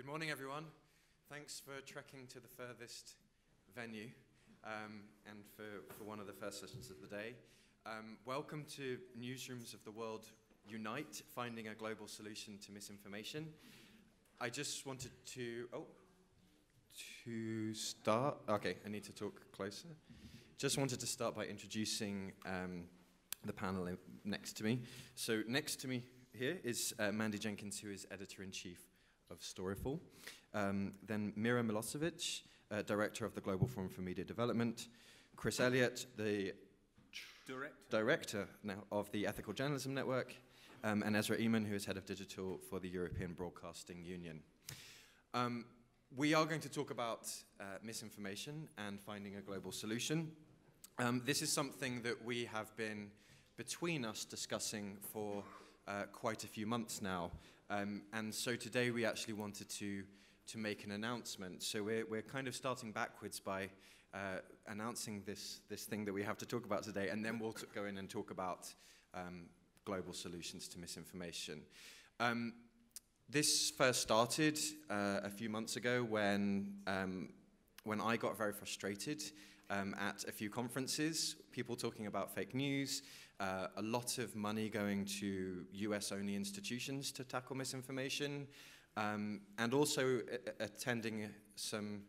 Good morning, everyone. Thanks for trekking to the furthest venue and for one of the first sessions of the day. Welcome to Newsrooms of the World Unite, Finding a Global Solution to Misinformation. I just wanted to start. Okay, I need to talk closer. Just wanted to start by introducing the panel next to me. So next to me here is Mandy Jenkins, who is Editor-in-Chief of Storyful. Then Mira Milosevic, Director of the Global Forum for Media Development. Chris Elliott, the Director now of the Ethical Journalism Network. And Ezra Eman, who is Head of Digital for the European Broadcasting Union. We are going to talk about misinformation and finding a global solution. This is something that we have been between us discussing for quite a few months now. And so today we actually wanted to make an announcement. So we're kind of starting backwards by announcing this thing that we have to talk about today, and then we'll go in and talk about global solutions to misinformation. This first started a few months ago when I got very frustrated at a few conferences, people talking about fake news, a lot of money going to US-only institutions to tackle misinformation, and also attending some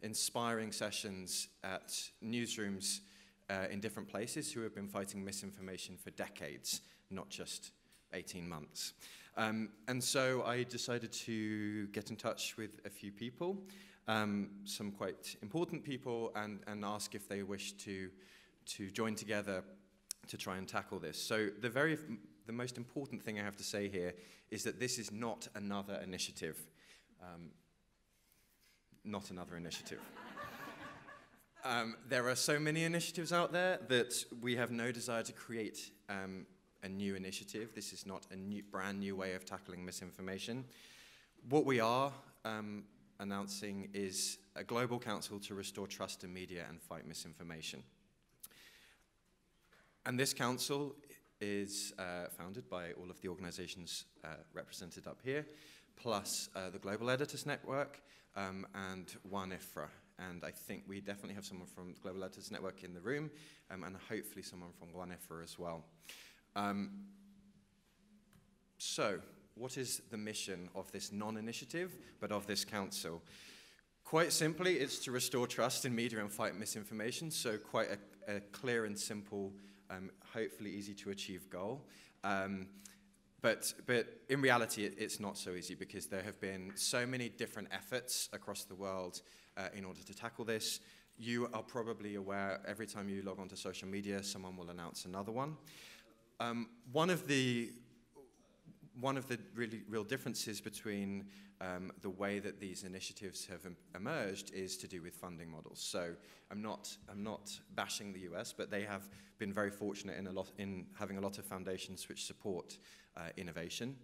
inspiring sessions at newsrooms in different places who have been fighting misinformation for decades, not just 18 months. And so I decided to get in touch with a few people, some quite important people, and ask if they wish to join together to try and tackle this. So the most important thing I have to say here is that this is not another initiative. Not another initiative. There are so many initiatives out there that we have no desire to create a new initiative. This is not a brand new way of tackling misinformation. What we are announcing is a global council to restore trust in media and fight misinformation. And this council is founded by all of the organizations represented up here, plus the Global Editors Network and One IFRA. And I think we definitely have someone from the Global Editors Network in the room, and hopefully someone from One IFRA as well. So, what is the mission of this non-initiative, but of this council? Quite simply, it's to restore trust in media and fight misinformation, so quite a clear and simple, hopefully easy to achieve goal. But in reality, it's not so easy because there have been so many different efforts across the world in order to tackle this. You are probably aware every time you log onto social media, someone will announce another one. One of the really real differences between the way that these initiatives have emerged is to do with funding models. So I'm not bashing the US, but they have been very fortunate in having a lot of foundations which support innovation,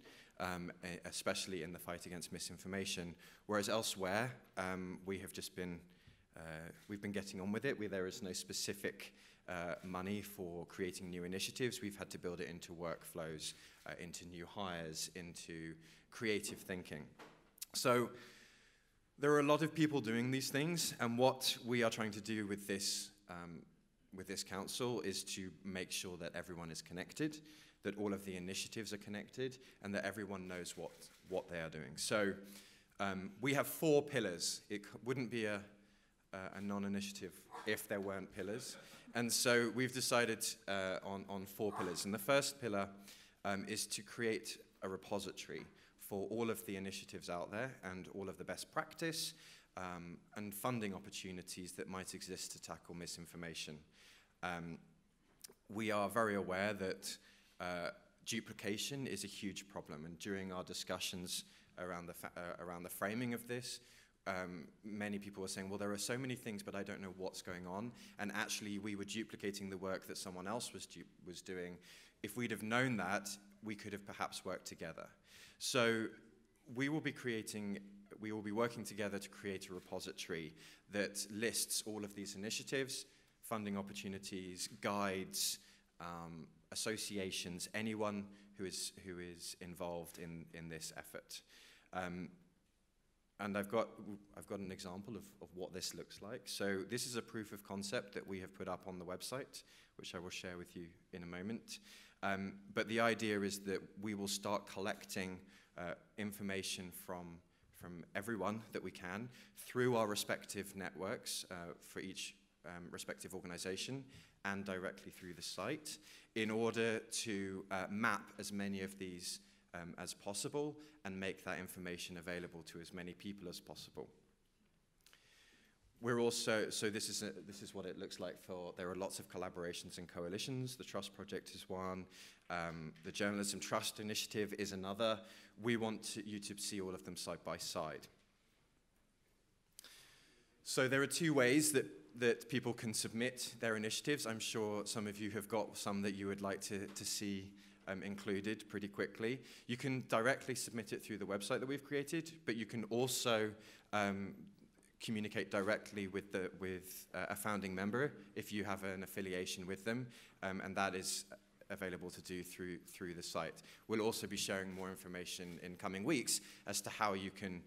especially in the fight against misinformation. Whereas elsewhere, we've been getting on with it. There is no specific money for creating new initiatives. We've had to build it into workflows, into new hires, into creative thinking. So there are a lot of people doing these things, and what we are trying to do with this council is to make sure that everyone is connected, that all of the initiatives are connected, and that everyone knows what they are doing. So we have 4 pillars. It wouldn't be a non-initiative if there weren't pillars. And so we've decided on 4 pillars. And the first pillar is to create a repository for all of the initiatives out there and all of the best practice and funding opportunities that might exist to tackle misinformation. We are very aware that duplication is a huge problem, and during our discussions around the framing of this, many people were saying, well, there are so many things, but I don't know what's going on. And actually, we were duplicating the work that someone else was doing. If we'd have known that, we could have perhaps worked together. So we will be working together to create a repository that lists all of these initiatives, funding opportunities, guides, associations, anyone who is involved in this effort. And I've got an example of what this looks like. So this is a proof of concept that we have put up on the website, which I will share with you in a moment. But the idea is that we will start collecting information from everyone that we can through our respective networks for each respective organization and directly through the site in order to map as many of these as possible and make that information available to as many people as possible. We're also, so this is what it looks like there are lots of collaborations and coalitions. The Trust Project is one. The Journalism Trust Initiative is another. We want you to see all of them side by side. So there are two ways that people can submit their initiatives. I'm sure some of you have got some that you would like to see included pretty quickly. You can directly submit it through the website that we've created, but you can also communicate directly with a founding member if you have an affiliation with them, and that is available to do through the site. We'll also be sharing more information in coming weeks as to how you can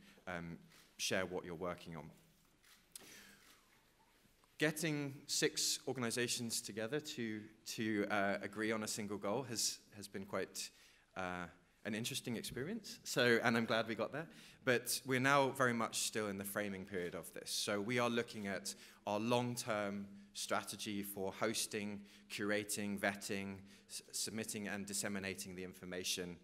share what you're working on. Getting 6 organizations together to agree on a single goal has been quite an interesting experience. And I'm glad we got there. But we're now very much still in the framing period of this. So we are looking at our long-term strategy for hosting, curating, vetting, submitting and disseminating the information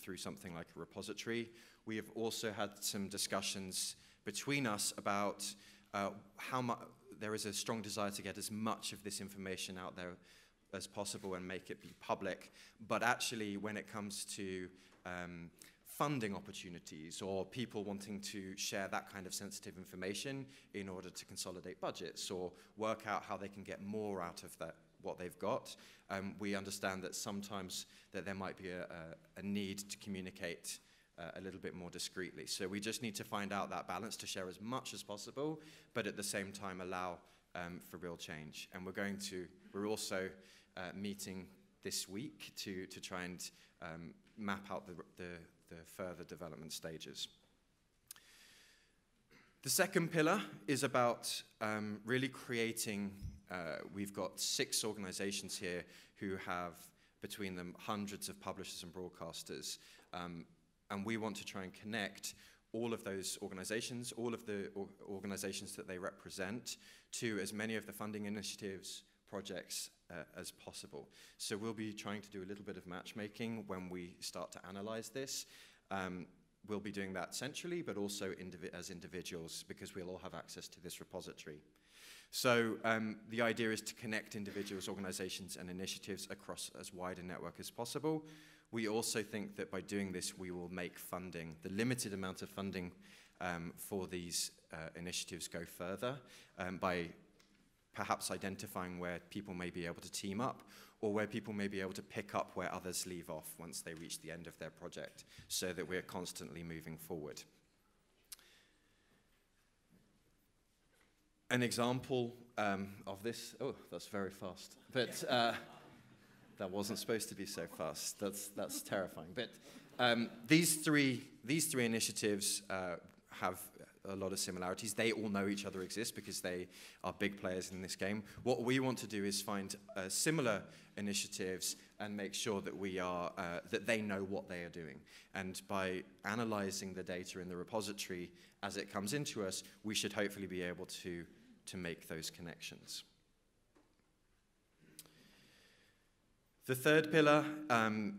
through something like a repository. We have also had some discussions between us about how much there is a strong desire to get as much of this information out there as possible and make it be public. But actually, when it comes to funding opportunities or people wanting to share that kind of sensitive information in order to consolidate budgets or work out how they can get more out of what they've got, we understand that sometimes that there might be a need to communicate a little bit more discreetly. So we just need to find out that balance to share as much as possible, but at the same time allow for real change. And we're also meeting this week to try and map out the further development stages. The second pillar is about really creating, we've got 6 organizations here who have between them hundreds of publishers and broadcasters, and we want to try and connect all of those organizations, all of the organizations that they represent, to as many of the funding initiatives, projects as possible. So we'll be trying to do a little bit of matchmaking when we start to analyze this. We'll be doing that centrally, but also as individuals, because we'll all have access to this repository. So the idea is to connect individuals, organizations, and initiatives across as wide a network as possible. We also think that by doing this, we will make funding, the limited amount of funding for these initiatives, go further by perhaps identifying where people may be able to team up or where people may be able to pick up where others leave off once they reach the end of their project, so that we're constantly moving forward. An example of this, oh, that's very fast, but that wasn't supposed to be so fast. That's terrifying. But these three initiatives have a lot of similarities. They all know each other exist because they are big players in this game. What we want to do is find similar initiatives and make sure that that they know what they are doing. And by analyzing the data in the repository as it comes into us, we should hopefully be able to make those connections. The third pillar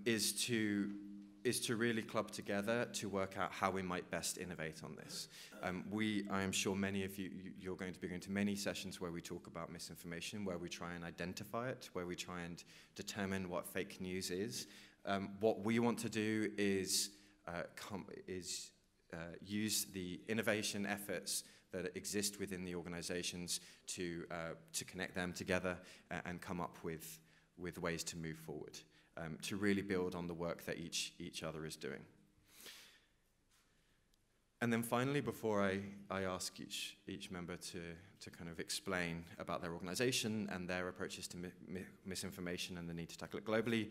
is to really club together to work out how we might best innovate on this. I am sure many of you're going to be going to many sessions where we talk about misinformation, where we try and identify it, where we try and determine what fake news is. What we want to do is use the innovation efforts that exist within the organizations to connect them together and come up with ways to move forward, to really build on the work that each other is doing. And then finally, before I ask each member to kind of explain about their organization and their approaches to misinformation and the need to tackle it globally,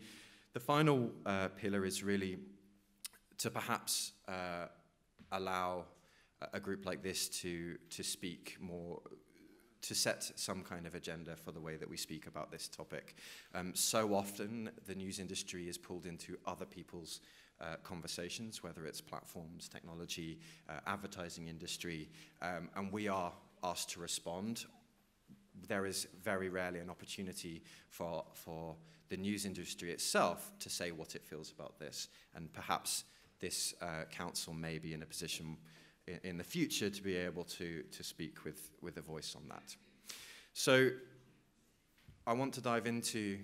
the final pillar is really to perhaps allow a group like this to speak more, to set some kind of agenda for the way that we speak about this topic. So often the news industry is pulled into other people's conversations, whether it's platforms, technology, advertising industry, and we are asked to respond. There is very rarely an opportunity for the news industry itself to say what it feels about this, and perhaps this council may be in a position in the future to be able to speak with a voice on that. So I want to dive into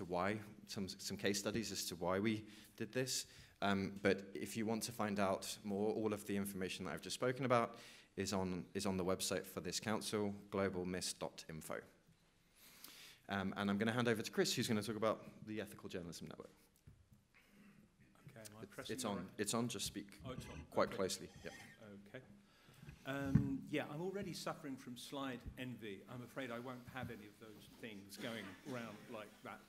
why, some case studies as to why we did this. But if you want to find out more, all of the information that I've just spoken about is on the website for this council, globalmiss.info. And I'm going to hand over to Chris, who's going to talk about the Ethical Journalism Network. It's on, just speak quite closely. Yeah. Okay. Yeah, I'm already suffering from slide envy. I'm afraid I won't have any of those things going around like that.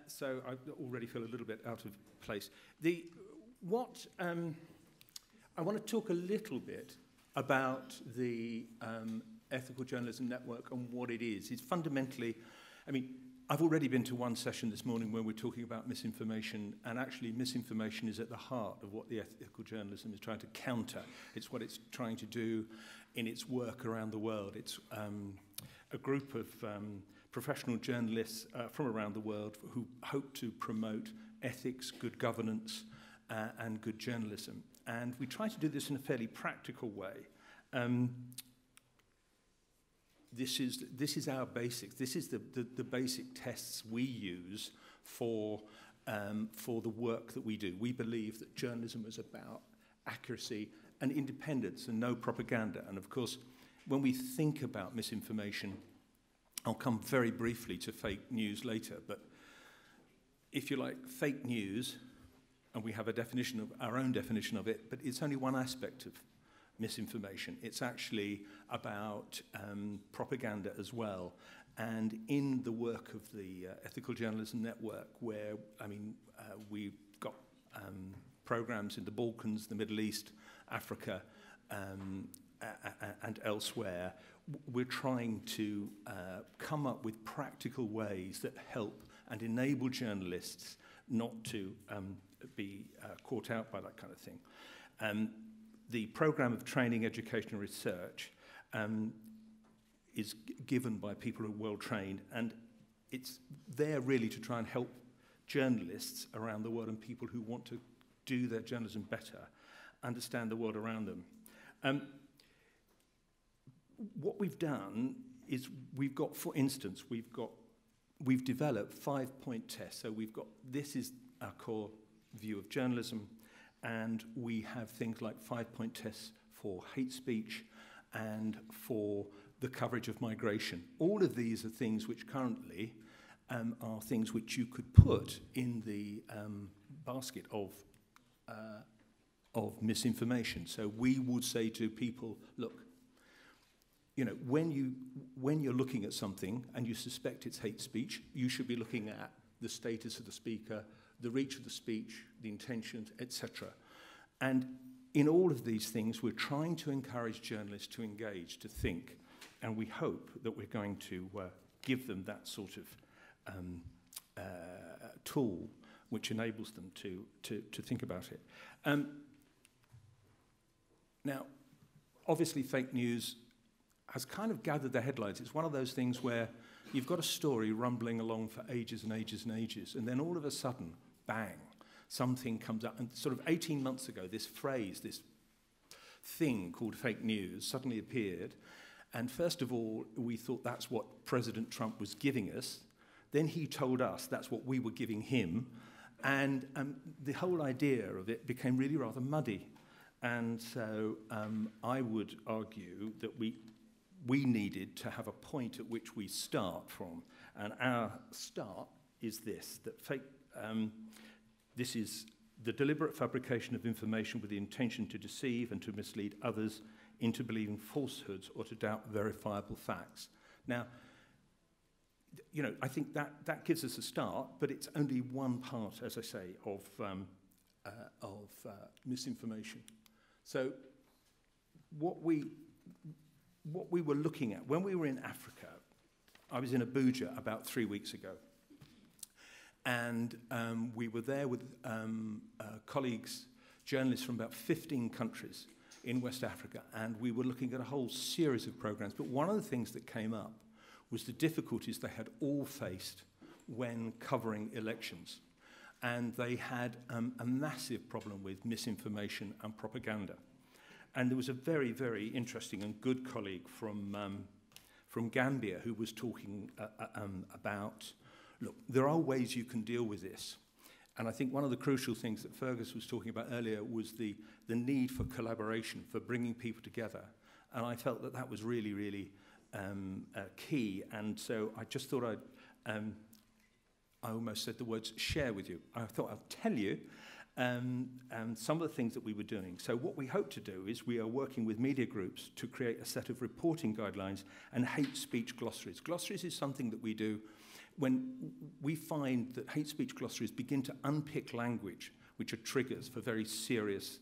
So I already feel a little bit out of place. I want to talk a little bit about the Ethical Journalism Network and what it is. It's fundamentally, I mean, I've already been to one session this morning where we're talking about misinformation, and actually misinformation is at the heart of what the ethical journalism is trying to counter. It's what it's trying to do in its work around the world. It's a group of professional journalists from around the world who hope to promote ethics, good governance, and good journalism. And we try to do this in a fairly practical way. This is our basics. This is the basic tests we use for the work that we do. We believe that journalism is about accuracy and independence and no propaganda. And of course, when we think about misinformation, I'll come very briefly to fake news later, but if you like, fake news, and we have our own definition of it, but it's only one aspect of misinformation. It's actually about propaganda as well. And in the work of the Ethical Journalism Network, where, we've got programs in the Balkans, the Middle East, Africa, and elsewhere, we're trying to come up with practical ways that help and enable journalists not to be caught out by that kind of thing. The program of training, education, and research is given by people who are well trained, and it's there really to try and help journalists around the world and people who want to do their journalism better understand the world around them. What we've done is we've got, for instance, we've developed 5-point tests. So this is our core view of journalism, and we have things like 5-point tests for hate speech and for the coverage of migration. All of these are things which currently are things which you could put in the basket of misinformation. So we would say to people, look, when you're looking at something and you suspect it's hate speech, you should be looking at the status of the speaker, the reach of the speech, the intentions, etc. And in all of these things, we're trying to encourage journalists to engage, to think, and we hope that we're going to give them that sort of tool which enables them to think about it. Now, obviously, fake news has kind of gathered the headlines. It's one of those things where you've got a story rumbling along for ages and ages and ages, and then all of a sudden, bang, something comes up. And sort of 18 months ago, this phrase, this thing called fake news suddenly appeared. And first of all, we thought that's what President Trump was giving us. Then he told us that's what we were giving him. And the whole idea of it became really rather muddy. And so I would argue that we needed to have a point at which we start from. And our start is this, that this is the deliberate fabrication of information with the intention to deceive and to mislead others into believing falsehoods or to doubt verifiable facts. Now, I think that gives us a start, but it's only one part, as I say, of misinformation. So what we were looking at, when we were in Africa, I was in Abuja about 3 weeks ago. And we were there with colleagues, journalists from about 15 countries in West Africa, and we were looking at a whole series of programs. But one of the things that came up was the difficulties they had all faced when covering elections. And they had a massive problem with misinformation and propaganda. And there was a very, very interesting and good colleague from Gambia who was talking about, look, there are ways you can deal with this. And I think one of the crucial things that Fergus was talking about earlier was the need for collaboration, for bringing people together. And I felt that that was really, really key. And so I just thought I almost said the words share with you. I thought I'll tell you some of the things that we were doing. So what we hope to do is we are working with media groups to create a set of reporting guidelines and hate speech glossaries. Glossaries is something that we do when we find that hate speech glossaries begin to unpick language, which are triggers for very serious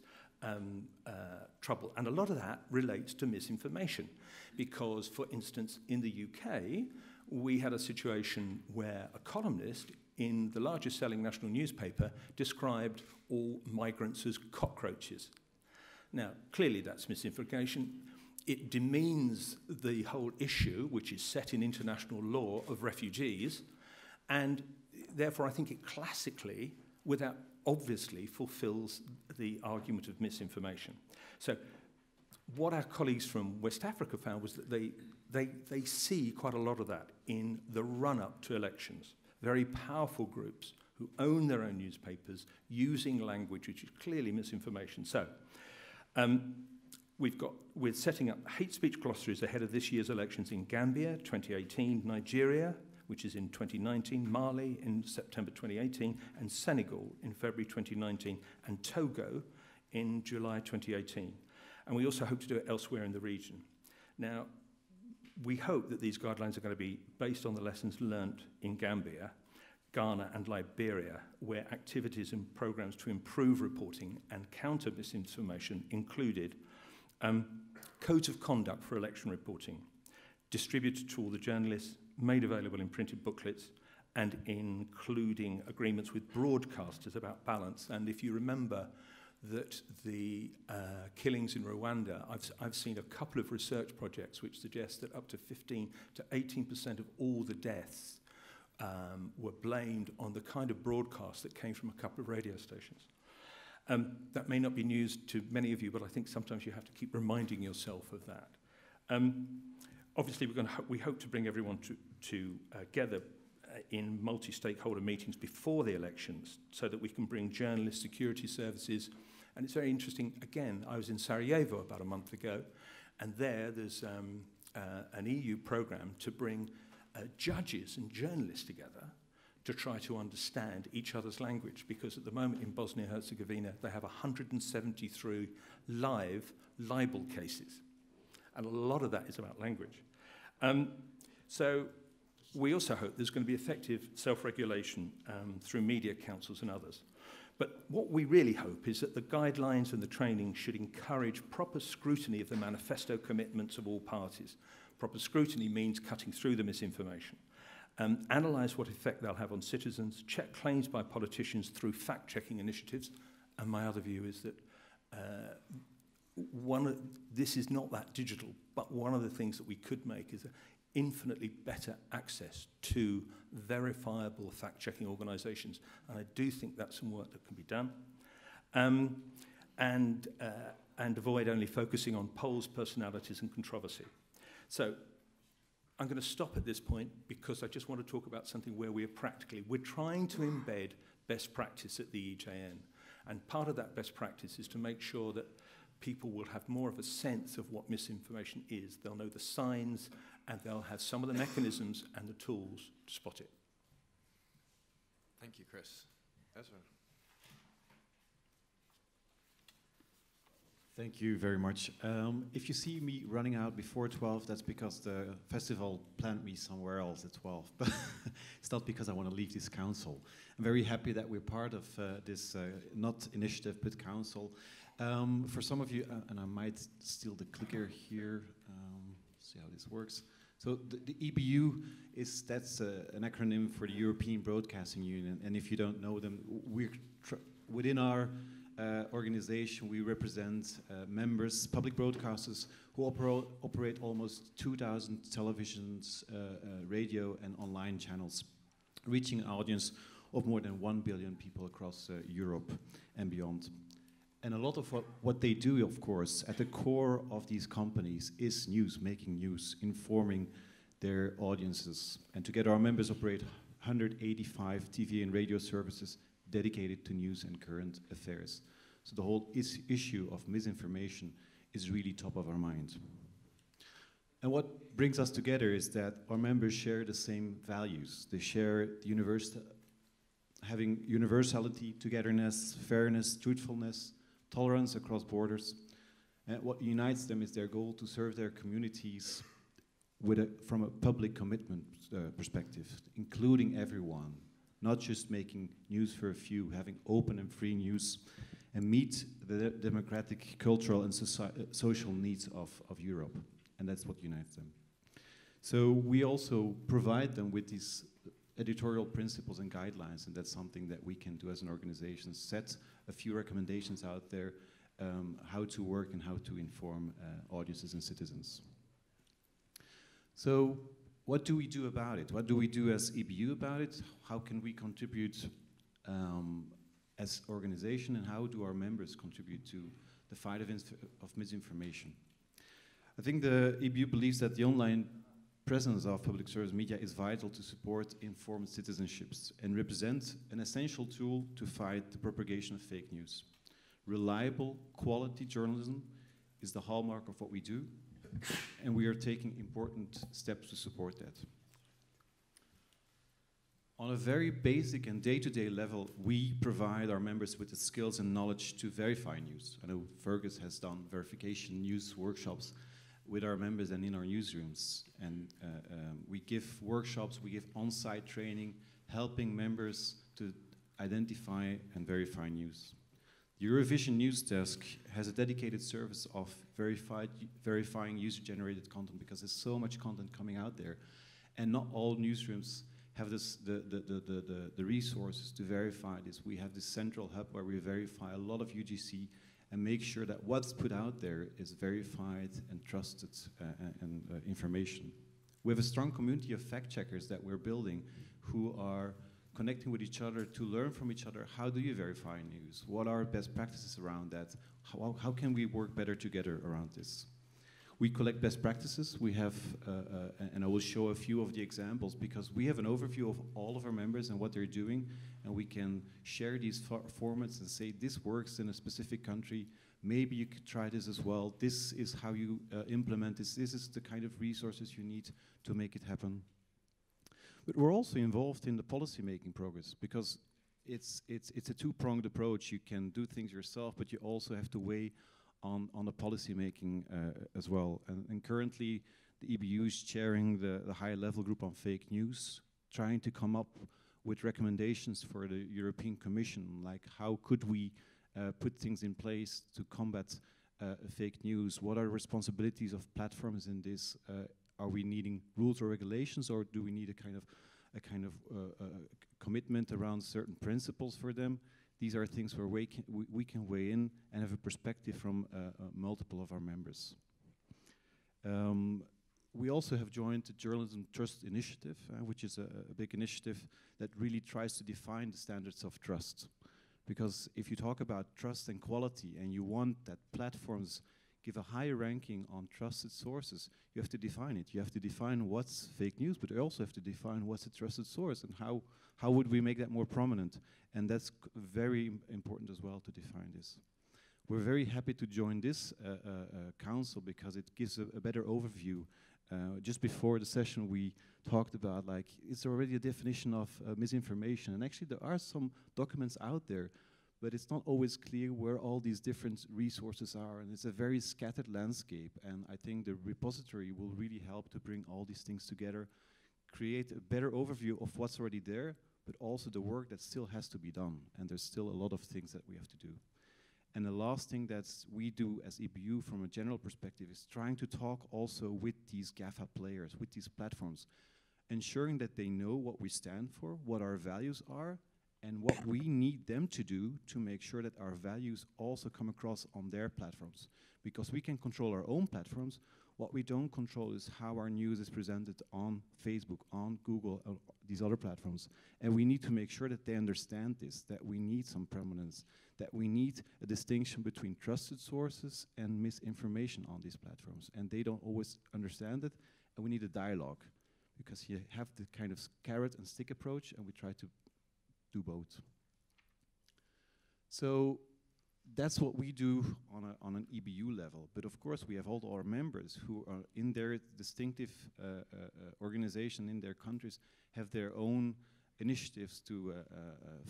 trouble. And a lot of that relates to misinformation. Because, for instance, in the UK, we had a situation where a columnist in the largest selling national newspaper described all migrants as cockroaches. Now, clearly that's misinformation. It demeans the whole issue, which is set in international law, of refugees, and therefore I think it classically, without obviously, fulfills the argument of misinformation. So what our colleagues from West Africa found was that they see quite a lot of that in the run-up to elections. Very powerful groups who own their own newspapers using language which is clearly misinformation. So we're setting up hate speech glossaries ahead of this year's elections in Gambia, 2018, Nigeria, which is in 2019, Mali in September 2018, and Senegal in February 2019, and Togo in July 2018. And we also hope to do it elsewhere in the region. Now, we hope that these guidelines are going to be based on the lessons learnt in Gambia, Ghana and Liberia, where activities and programs to improve reporting and counter misinformation included codes of conduct for election reporting, distributed to all the journalists, made available in printed booklets, and including agreements with broadcasters about balance. And if you remember that the killings in Rwanda, I've seen a couple of research projects which suggest that up to 15 to 18% of all the deaths were blamed on the kind of broadcast that came from a couple of radio stations. That may not be news to many of you, but I think sometimes you have to keep reminding yourself of that. Obviously, we hope to bring everyone together in multi-stakeholder meetings before the elections so that we can bring journalists, security services. And it's very interesting, again, I was in Sarajevo about a month ago, and there's an EU program to bring judges and journalists together to try to understand each other's language, because at the moment in Bosnia Herzegovina, they have 173 live libel cases. And a lot of that is about language. So we also hope there's going to be effective self-regulation through media councils and others. But what we really hope is that the guidelines and the training should encourage proper scrutiny of the manifesto commitments of all parties. Proper scrutiny means cutting through the misinformation. Analyse what effect they'll have on citizens, check claims by politicians through fact-checking initiatives. And my other view is that this is not that digital, but one of the things that we could make is infinitely better access to verifiable fact-checking organisations. And I do think that's some work that can be done. And avoid only focusing on polls, personalities and controversy. So I'm going to stop at this point because I just want to talk about something where we're trying to embed best practice at the EJN. And part of that best practice is to make sure that people will have more of a sense of what misinformation is. They'll know the signs, and they'll have some of the mechanisms and the tools to spot it. Thank you, Chris. Ezra. Thank you very much. If you see me running out before 12, that's because the festival planned me somewhere else at 12. But it's not because I want to leave this council. I'm very happy that we're part of this, not initiative, but council. For some of you, and I might steal the clicker here, see how this works. So the EBU that's an acronym for the European Broadcasting Union. And if you don't know them, we're within our organization, we represent members, public broadcasters, who operate almost 2,000 televisions, radio, and online channels, reaching an audience of more than 1 billion people across Europe and beyond. And a lot of what they do, of course, at the core of these companies is news, making news, informing their audiences. And together our members operate 185 TV and radio services dedicated to news and current affairs. So the whole issue of misinformation is really top of our mind. And what brings us together is that our members share the same values. They share the having universality, togetherness, fairness, truthfulness, tolerance across borders. And what unites them is their goal to serve their communities from a public commitment perspective, including everyone, not just making news for a few, having open and free news, and meet the democratic, cultural, and social needs of Europe. And that's what unites them. So we also provide them with these editorial principles and guidelines, and that's something that we can do as an organization, set a few recommendations out there, how to work and how to inform audiences and citizens. So what do we do about it? What do we do as EBU about it? How can we contribute as organization, and how do our members contribute to the fight of misinformation? I think the EBU believes that the online presence of public service media is vital to support informed citizenships and represent an essential tool to fight the propagation of fake news. Reliable, quality journalism is the hallmark of what we do, and we are taking important steps to support that. On a very basic and day-to-day level, we provide our members with the skills and knowledge to verify news. I know Fergus has done verification news workshops with our members and in our newsrooms. And we give workshops, we give on-site training, helping members to identify and verify news. The Eurovision News Desk has a dedicated service of verifying user-generated content, because there's so much content coming out there, and not all newsrooms have the resources to verify this. We have this central hub where we verify a lot of UGC and make sure that what's put out there is verified and trusted information. We have a strong community of fact-checkers that we're building, who are connecting with each other to learn from each other. How do you verify news? What are best practices around that? How can we work better together around this? We collect best practices. We have, and I will show a few of the examples, because we have an overview of all of our members and what they're doing, and we can share these formats and say, this works in a specific country, maybe you could try this as well, this is how you implement this is the kind of resources you need to make it happen. But we're also involved in the policy-making progress, because it's a two-pronged approach. You can do things yourself, but you also have to weigh on the policy-making as well. And currently, the EBU is chairing the high-level group on fake news, trying to come up with recommendations for the European Commission, like how could we put things in place to combat fake news? What are the responsibilities of platforms in this? Are we needing rules or regulations, or do we need a kind of commitment around certain principles for them? These are things where we can weigh in and have a perspective from multiple of our members. We also have joined the Journalism Trust Initiative, which is a big initiative that really tries to define the standards of trust. Because if you talk about trust and quality, and you want that platforms give a higher ranking on trusted sources, you have to define it. You have to define what's fake news, but you also have to define what's a trusted source, and how would we make that more prominent. And that's very important as well, to define this. We're very happy to join this council, because it gives a better overview. Just before the session, we talked about, like, is there already a definition of misinformation? And actually there are some documents out there, but it's not always clear where all these different resources are, and it's a very scattered landscape. And I think the repository will really help to bring all these things together, create a better overview of what's already there, but also the work that still has to be done. And there's still a lot of things that we have to do. And the last thing that we do as EBU from a general perspective is trying to talk also with these GAFA players, with these platforms, ensuring that they know what we stand for, what our values are, and what we need them to do to make sure that our values also come across on their platforms. Because we can control our own platforms, what we don't control is how our news is presented on Facebook, on Google, these other platforms. And we need to make sure that they understand this, that we need some prominence, that we need a distinction between trusted sources and misinformation on these platforms. And they don't always understand it, and we need a dialogue. Because you have the kind of carrot and stick approach, and we try to do both. So that's what we do on an EBU level. But of course, we have all our members who are in their distinctive organization in their countries, have their own initiatives to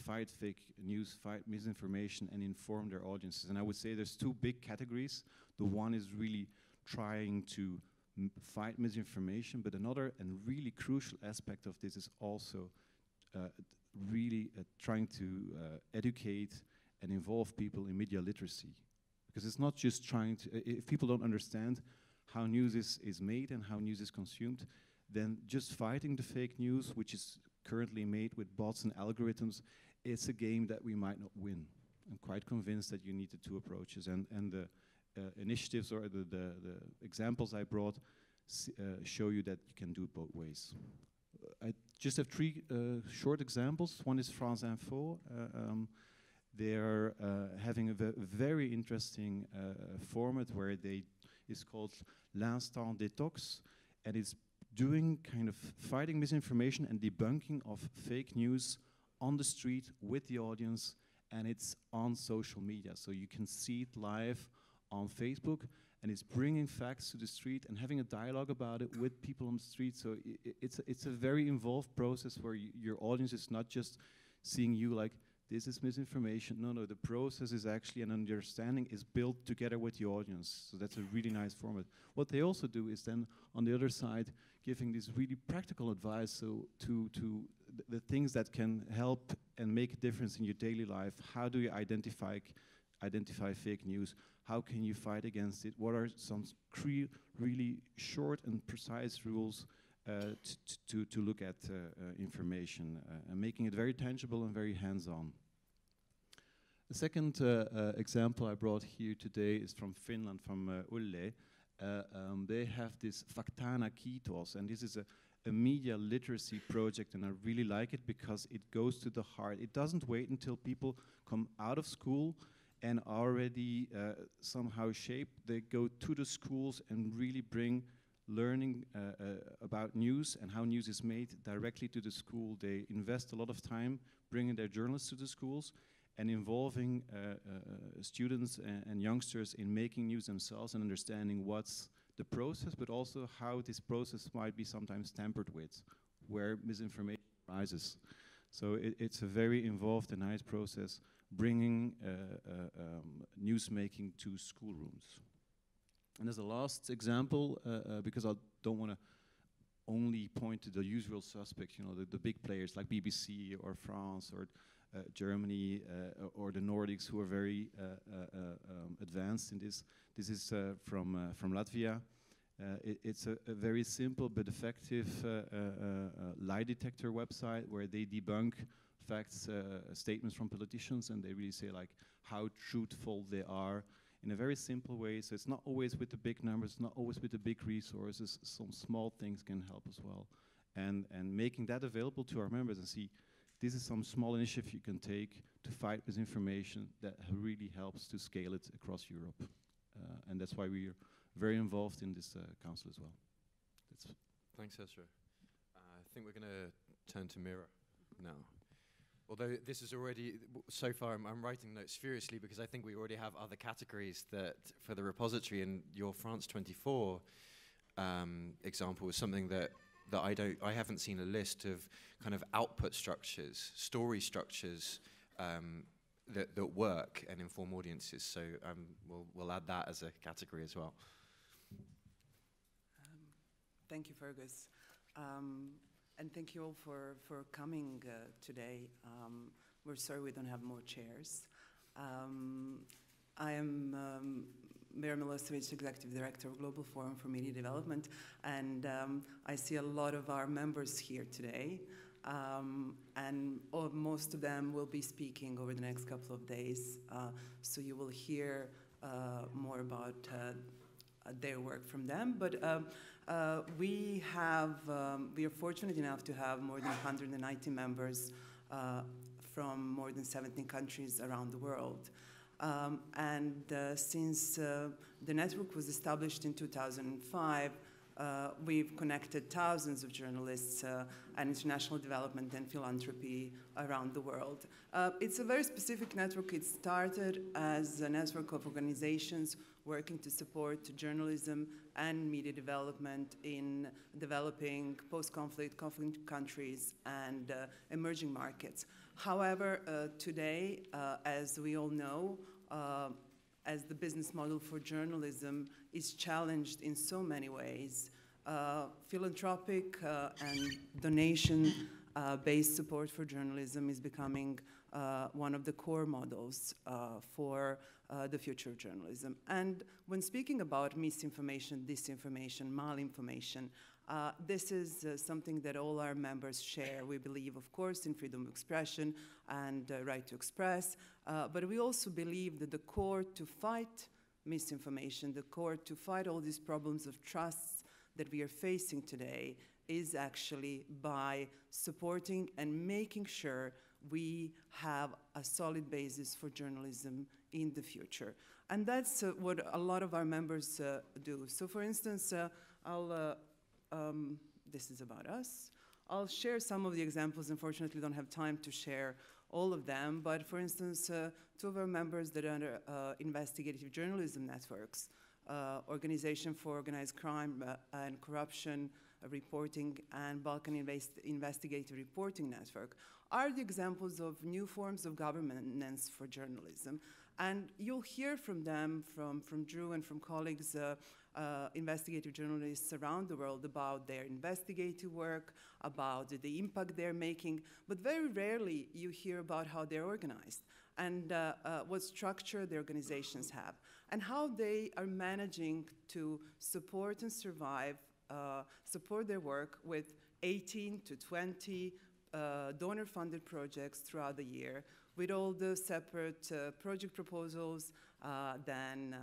fight fake news, fight misinformation, and inform their audiences. And I would say there's two big categories. The one is really trying to fight misinformation, but another and really crucial aspect of this is also really trying to educate and involve people in media literacy. Because it's not just trying to, if people don't understand how news is made and how news is consumed, then just fighting the fake news, which is currently made with bots and algorithms, it's a game that we might not win. I'm quite convinced that you need the two approaches, and the initiatives or the examples I brought show you that you can do it both ways. I just have three short examples. One is France Info. They're having a very interesting format where it's called Landstown Detox, and it's doing kind of fighting misinformation and debunking of fake news on the street with the audience, and it's on social media. So you can see it live on Facebook, and it's bringing facts to the street and having a dialogue about it with people on the street. So it's a very involved process where your audience is not just seeing you like, this is misinformation. No, the process is actually an understanding is built together with the audience. So that's a really nice format. What they also do is then, on the other side, giving this really practical advice so to the things that can help and make a difference in your daily life. How do you identify fake news? How can you fight against it? What are some really short and precise rules to look at information, and making it very tangible and very hands-on. The second example I brought here today is from Finland, from Olay. They have this Faktana Kiitos, and this is a media literacy project, and I really like it because it goes to the heart. It doesn't wait until people come out of school and already somehow shaped. They go to the schools and really bring learning about news and how news is made directly to the school. They invest a lot of time bringing their journalists to the schools and involving students and youngsters in making news themselves and understanding what's the process, but also how this process might be sometimes tampered with, where misinformation rises. So it's a very involved and nice process, bringing news making to schoolrooms. And as a last example, because I don't want to only point to the usual suspects, you know, the big players like BBC or France or Germany or the Nordics, who are very advanced in this. This is from Latvia. It's a very simple but effective lie detector website where they debunk facts, statements from politicians, and they really say like how truthful they are in a very simple way. So it's not always with the big numbers, not always with the big resources. Some small things can help as well. And making that available to our members and see this is some small initiative you can take to fight misinformation that really helps to scale it across Europe. And that's why we are very involved in this council as well. Thanks, Ezra. I think we're going to turn to Mira now. Although this is already, so far I'm writing notes furiously because I think we already have other categories that for the repository, and your France 24 example is something that I haven't seen a list of kind of output structures, story structures that work and inform audiences. So we'll add that as a category as well. Thank you, Fergus. And thank you all for coming today. We're sorry we don't have more chairs. I am Mira Milosevic, Executive Director of Global Forum for Media Development, and I see a lot of our members here today. And most of them will be speaking over the next couple of days, so you will hear more about their work from them. But we are fortunate enough to have more than 190 members from more than 17 countries around the world. Since the network was established in 2005, we've connected thousands of journalists and international development and philanthropy around the world. It's a very specific network. It started as a network of organizations working to support journalism and media development in developing post-conflict, conflict countries and emerging markets. However, today, as we all know, as the business model for journalism is challenged in so many ways, philanthropic and donation-based support for journalism is becoming one of the core models for the future of journalism. And when speaking about misinformation, disinformation, malinformation, this is something that all our members share. We believe, of course, in freedom of expression and right to express, but we also believe that the core to fight misinformation, the core to fight all these problems of trust that we are facing today is actually by supporting and making sure we have a solid basis for journalism in the future. And that's what a lot of our members do. So for instance, this is about us. I'll share some of the examples. Unfortunately, don't have time to share all of them. But for instance, two of our members that are investigative journalism networks, Organization for Organized Crime and Corruption Reporting and Balkan Investigative Reporting Network, are the examples of new forms of governance for journalism. And you'll hear from them, from Drew and from colleagues, investigative journalists around the world about their investigative work, about the impact they're making, but very rarely you hear about how they're organized and what structure the organizations have and how they are managing to support and survive, support their work with 18 to 20 donor-funded projects throughout the year, with all the separate project proposals, then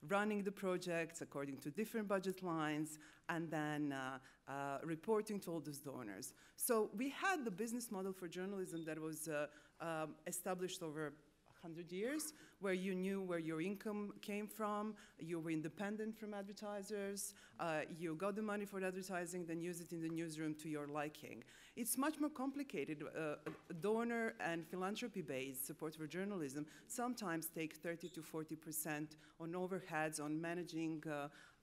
running the projects according to different budget lines, and then reporting to all those donors. So we had the business model for journalism that was established over 100 years, where you knew where your income came from, you were independent from advertisers, you got the money for advertising, then use it in the newsroom to your liking. It's much more complicated. Donor and philanthropy-based support for journalism sometimes take 30 to 40% on overheads on managing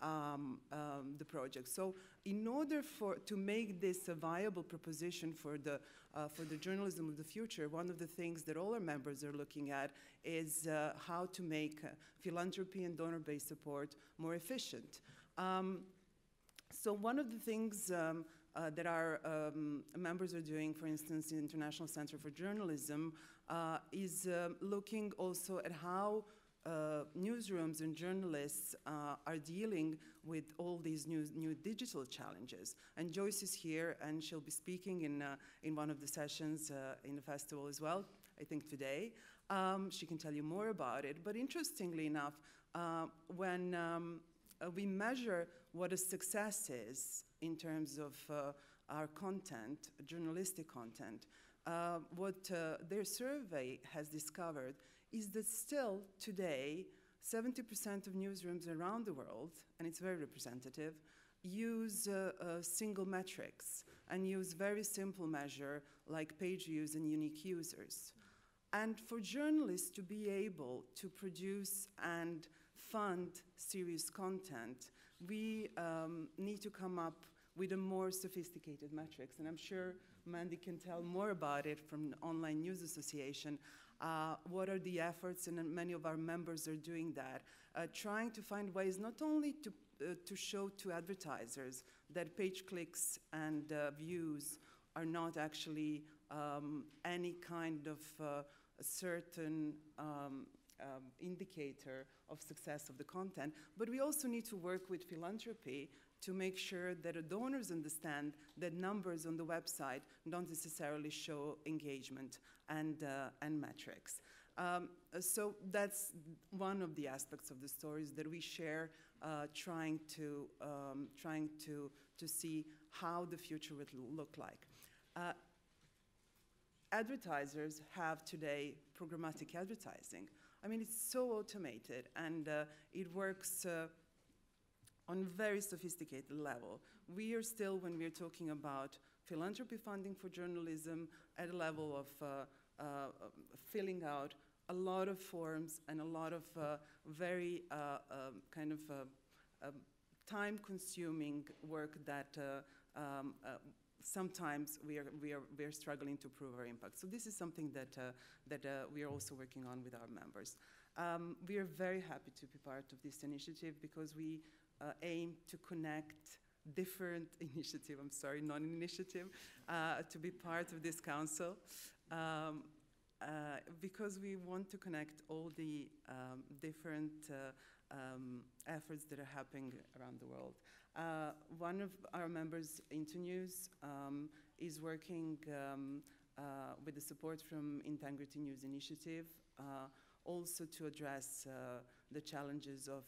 the project. So in order to make this a viable proposition for the journalism of the future, one of the things that all our members are looking at is how to make philanthropy and donor-based support more efficient. So one of the things that our members are doing, for instance, in the International Center for Journalism, is looking also at how newsrooms and journalists are dealing with all these new digital challenges. And Joyce is here, and she'll be speaking in one of the sessions in the festival as well, I think today. She can tell you more about it. But interestingly enough, when we measure what a success is in terms of our content, journalistic content, what their survey has discovered is that still today, 70% of newsrooms around the world, and it's very representative, use single metrics and use very simple measure like page views and unique users. And for journalists to be able to produce and fund serious content, we need to come up with a more sophisticated metrics. And I'm sure Mandy can tell more about it from the Online News Association. What are the efforts, and many of our members are doing that, trying to find ways not only to show to advertisers that page clicks and views are not actually any kind of a certain indicator of success of the content, but we also need to work with philanthropy to make sure that the donors understand that numbers on the website don't necessarily show engagement and metrics. So that's one of the aspects of the stories that we share, trying to see how the future would look like. Advertisers have today programmatic advertising. I mean, it's so automated, and it works on a very sophisticated level. We are still, when we're talking about philanthropy funding for journalism, at a level of filling out a lot of forms and a lot of very kind of time-consuming work that sometimes we are struggling to prove our impact. So this is something that we are also working on with our members. We are very happy to be part of this initiative because we aim to connect different initiative, non-initiative, to be part of this council. Because we want to connect all the different efforts that are happening around the world. One of our members, Into News, is working with the support from Integrity News Initiative, also to address the challenges of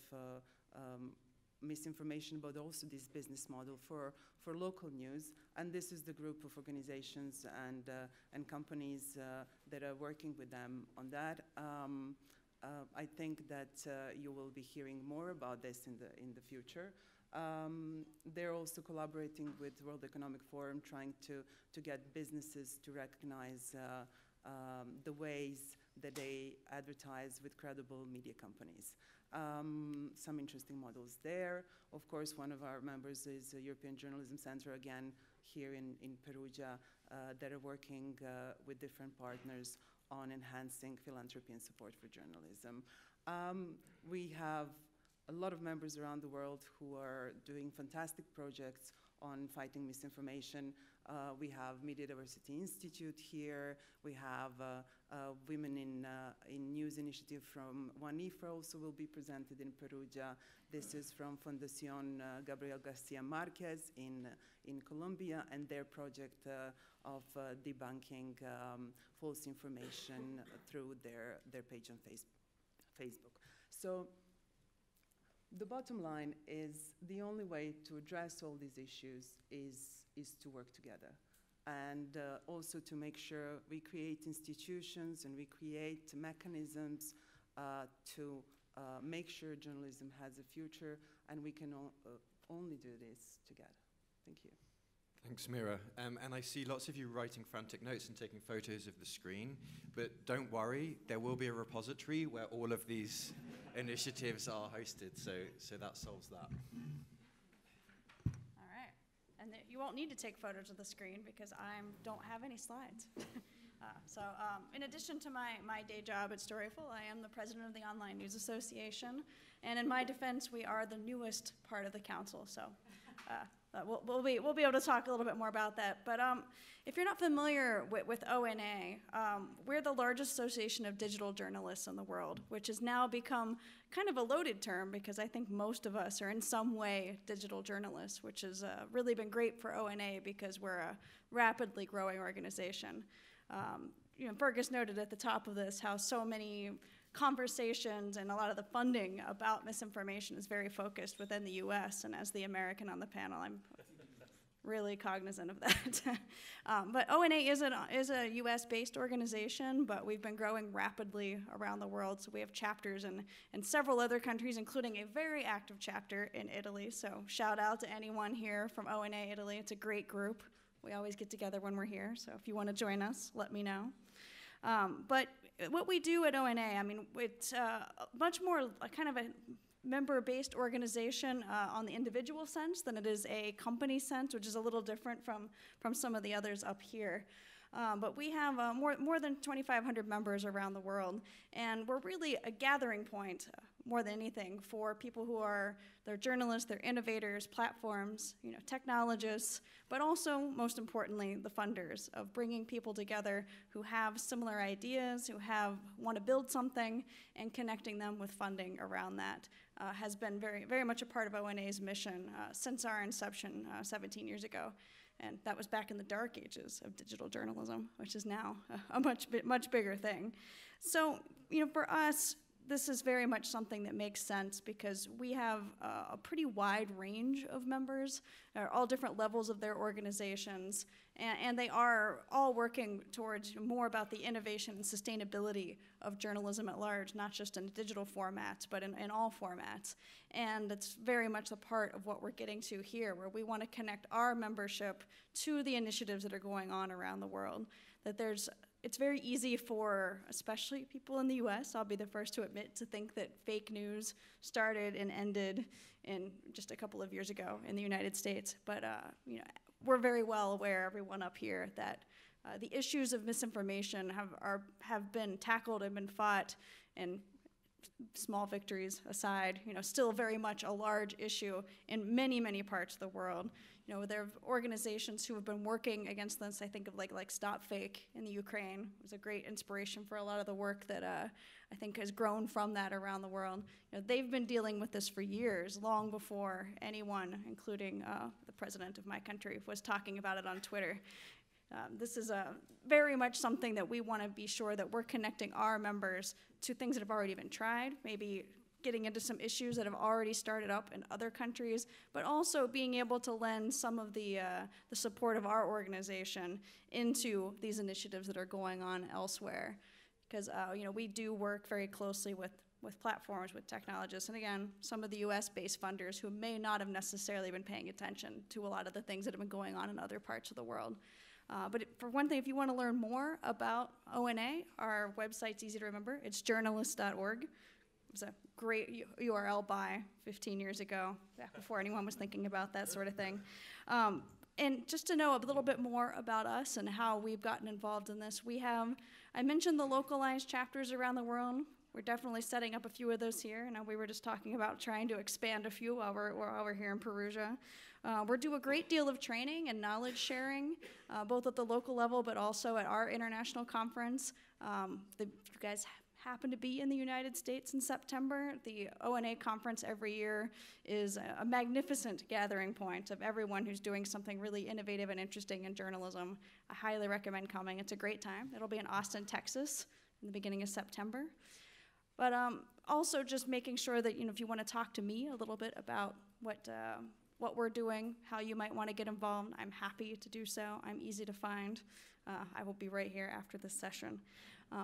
misinformation, but also this business model for local news. And this is the group of organizations and companies that are working with them on that. I think that you will be hearing more about this in the future. They're also collaborating with World Economic Forum, trying to get businesses to recognize the ways that they advertise with credible media companies. Some interesting models there. Of course, one of our members is the European Journalism Center, again, here in Perugia, that are working with different partners on enhancing philanthropy and support for journalism. We have a lot of members around the world who are doing fantastic projects on fighting misinformation. We have Media Diversity Institute here. We have Women in News initiative from WANIFRA also will be presented in Perugia. This is from Fundación Gabriel Garcia Marquez in Colombia, and their project of debunking false information through their page on Facebook. So the bottom line is the only way to address all these issues is to work together, and also to make sure we create institutions and we create mechanisms to make sure journalism has a future, and we can only do this together. Thank you. Thanks, Mira. And I see lots of you writing frantic notes and taking photos of the screen, but don't worry, there will be a repository where all of these initiatives are hosted, so that solves that. All right, and you won't need to take photos of the screen because I don't have any slides. In addition to my day job at Storyful, I am the president of the Online News Association, and in my defense, we are the newest part of the council, so we'll be able to talk a little bit more about that. But if you're not familiar with ONA, we're the largest association of digital journalists in the world, which has now become kind of a loaded term because I think most of us are in some way digital journalists, which has really been great for ONA because we're a rapidly growing organization. Fergus noted at the top of this how so many conversations and a lot of the funding about misinformation is very focused within the US, and as the American on the panel, I'm really cognizant of that. But ONA is a US-based organization, but we've been growing rapidly around the world, so we have chapters in several other countries, including a very active chapter in Italy, so shout out to anyone here from ONA Italy. It's a great group. We always get together when we're here, so if you want to join us, let me know. But what we do at ONA, I mean, it's much more kind of a member-based organization on the individual sense than it is a company sense, which is a little different from some of the others up here. But we have more than 2,500 members around the world, and we're really a gathering point more than anything for people who are, they're journalists, they're innovators, platforms, technologists, but also, most importantly, the funders of bringing people together who have similar ideas, who want to build something, and connecting them with funding around that has been very, very much a part of ONA's mission since our inception 17 years ago. And that was back in the dark ages of digital journalism, which is now a much bigger thing. So, for us, this is very much something that makes sense because we have a pretty wide range of members, all different levels of their organizations, and they are all working towards more about the innovation and sustainability of journalism at large, not just in digital formats, but in all formats. And it's very much a part of what we're getting to here, where we want to connect our membership to the initiatives that are going on around the world. It's very easy for, especially people in the US, I'll be the first to admit, to think that fake news started and ended in just a couple of years ago in the United States. But we're very well aware, everyone up here, that the issues of misinformation have been tackled and been fought, and small victories aside, still very much a large issue in many, many parts of the world. There are organizations who have been working against this. I think of like Stop Fake in the Ukraine. It was a great inspiration for a lot of the work that I think has grown from that around the world. They've been dealing with this for years, long before anyone, including the president of my country, was talking about it on Twitter. This is very much something that we want to be sure that we're connecting our members to things that have already been tried, maybe getting into some issues that have already started up in other countries, but also being able to lend some of the support of our organization into these initiatives that are going on elsewhere. Because we do work very closely with platforms, with technologists, and again, some of the US-based funders who may not have necessarily been paying attention to a lot of the things that have been going on in other parts of the world. But for one thing, if you want to learn more about ONA, our website's easy to remember. It's journalist.org. It was a great URL by 15 years ago, back before anyone was thinking about that sort of thing. And just to know a little bit more about us and how we've gotten involved in this, I mentioned the localized chapters around the world. We're definitely setting up a few of those here. We were just talking about trying to expand a few while we're here in Perugia. We're doing a great deal of training and knowledge sharing, both at the local level, but also at our international conference. If you guys happen to be in the United States in September, the ONA conference every year is a magnificent gathering point of everyone who's doing something really innovative and interesting in journalism. I highly recommend coming. It's a great time. It'll be in Austin, Texas in the beginning of September. But also just making sure that, if you want to talk to me a little bit about what we're doing, how you might want to get involved, I'm happy to do so. I'm easy to find. I will be right here after this session.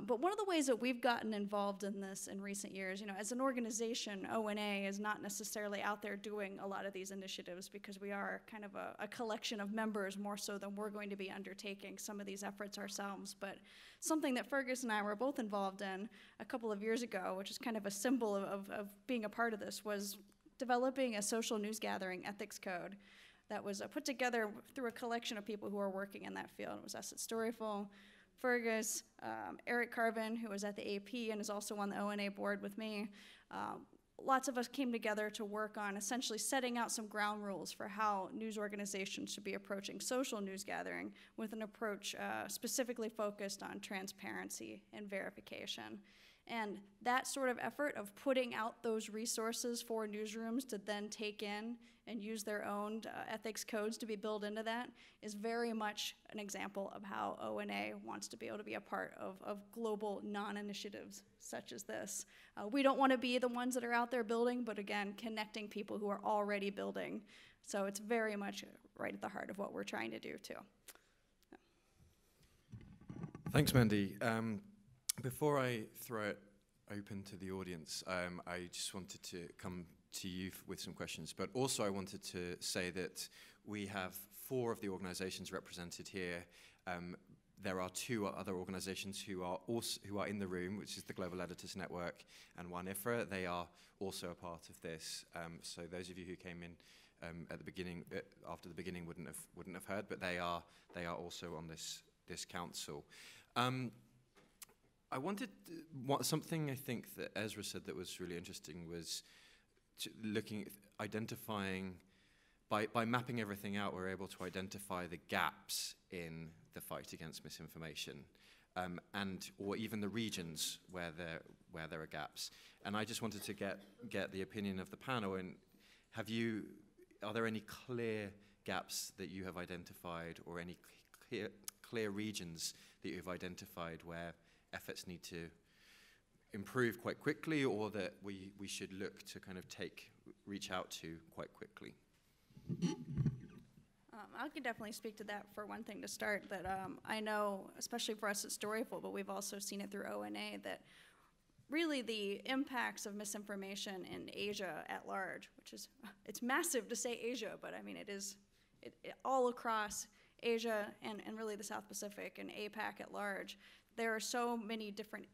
But one of the ways that we've gotten involved in this in recent years, as an organization, ONA is not necessarily out there doing a lot of these initiatives because we are kind of a collection of members more so than we're going to be undertaking some of these efforts ourselves. But something that Fergus and I were both involved in a couple of years ago, which is kind of a symbol of being a part of this, was developing a social news gathering ethics code that was put together through a collection of people who are working in that field. It was us at Storyful, Fergus, Eric Carvin, who was at the AP and is also on the ONA board with me. Lots of us came together to work on essentially setting out some ground rules for how news organizations should be approaching social news gathering with an approach specifically focused on transparency and verification. And that sort of effort of putting out those resources for newsrooms to then take in and use their own ethics codes to be built into that is very much an example of how ONA wants to be able to be a part of global non-initiatives such as this. We don't want to be the ones that are out there building, but again, connecting people who are already building. So it's very much right at the heart of what we're trying to do too. Thanks, Mandy. Before I throw it open to the audience, I just wanted to come to you with some questions, but also I wanted to say that we have 4 of the organizations represented here. There are 2 other organizations who are in the room, which is the Global Editors Network and One IFRA. They are also a part of this. So those of you who came in at the beginning, after the beginning, wouldn't have heard, but they are also on this this council. I wanted something I think that Ezra said that was really interesting was identifying, by mapping everything out, we're able to identify the gaps in the fight against misinformation, or even the regions where there are gaps. And I just wanted to get the opinion of the panel. And are there any clear gaps that you have identified, or any clear regions that you've identified where efforts need to improve quite quickly, or that we should look to kind of reach out to quite quickly? I can definitely speak to that for one thing to start, that I know, especially for us at Storyful, but we've also seen it through ONA, that really the impacts of misinformation in Asia at large, it's massive to say Asia, but I mean it is all across Asia and really the South Pacific and APAC at large. There are so many different,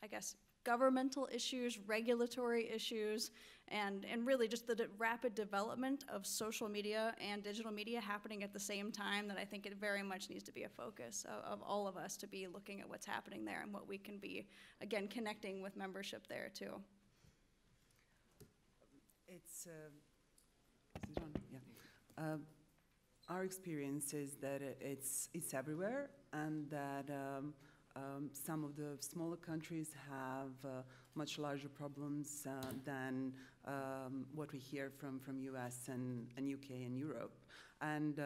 I guess, governmental issues, regulatory issues, and really just the rapid development of social media and digital media happening at the same time, that I think it very much needs to be a focus of all of us to be looking at what's happening there and what we can be, again, connecting with membership there too. It's, yeah. Our experience is that it's everywhere, and that some of the smaller countries have much larger problems than what we hear from US and UK and Europe. And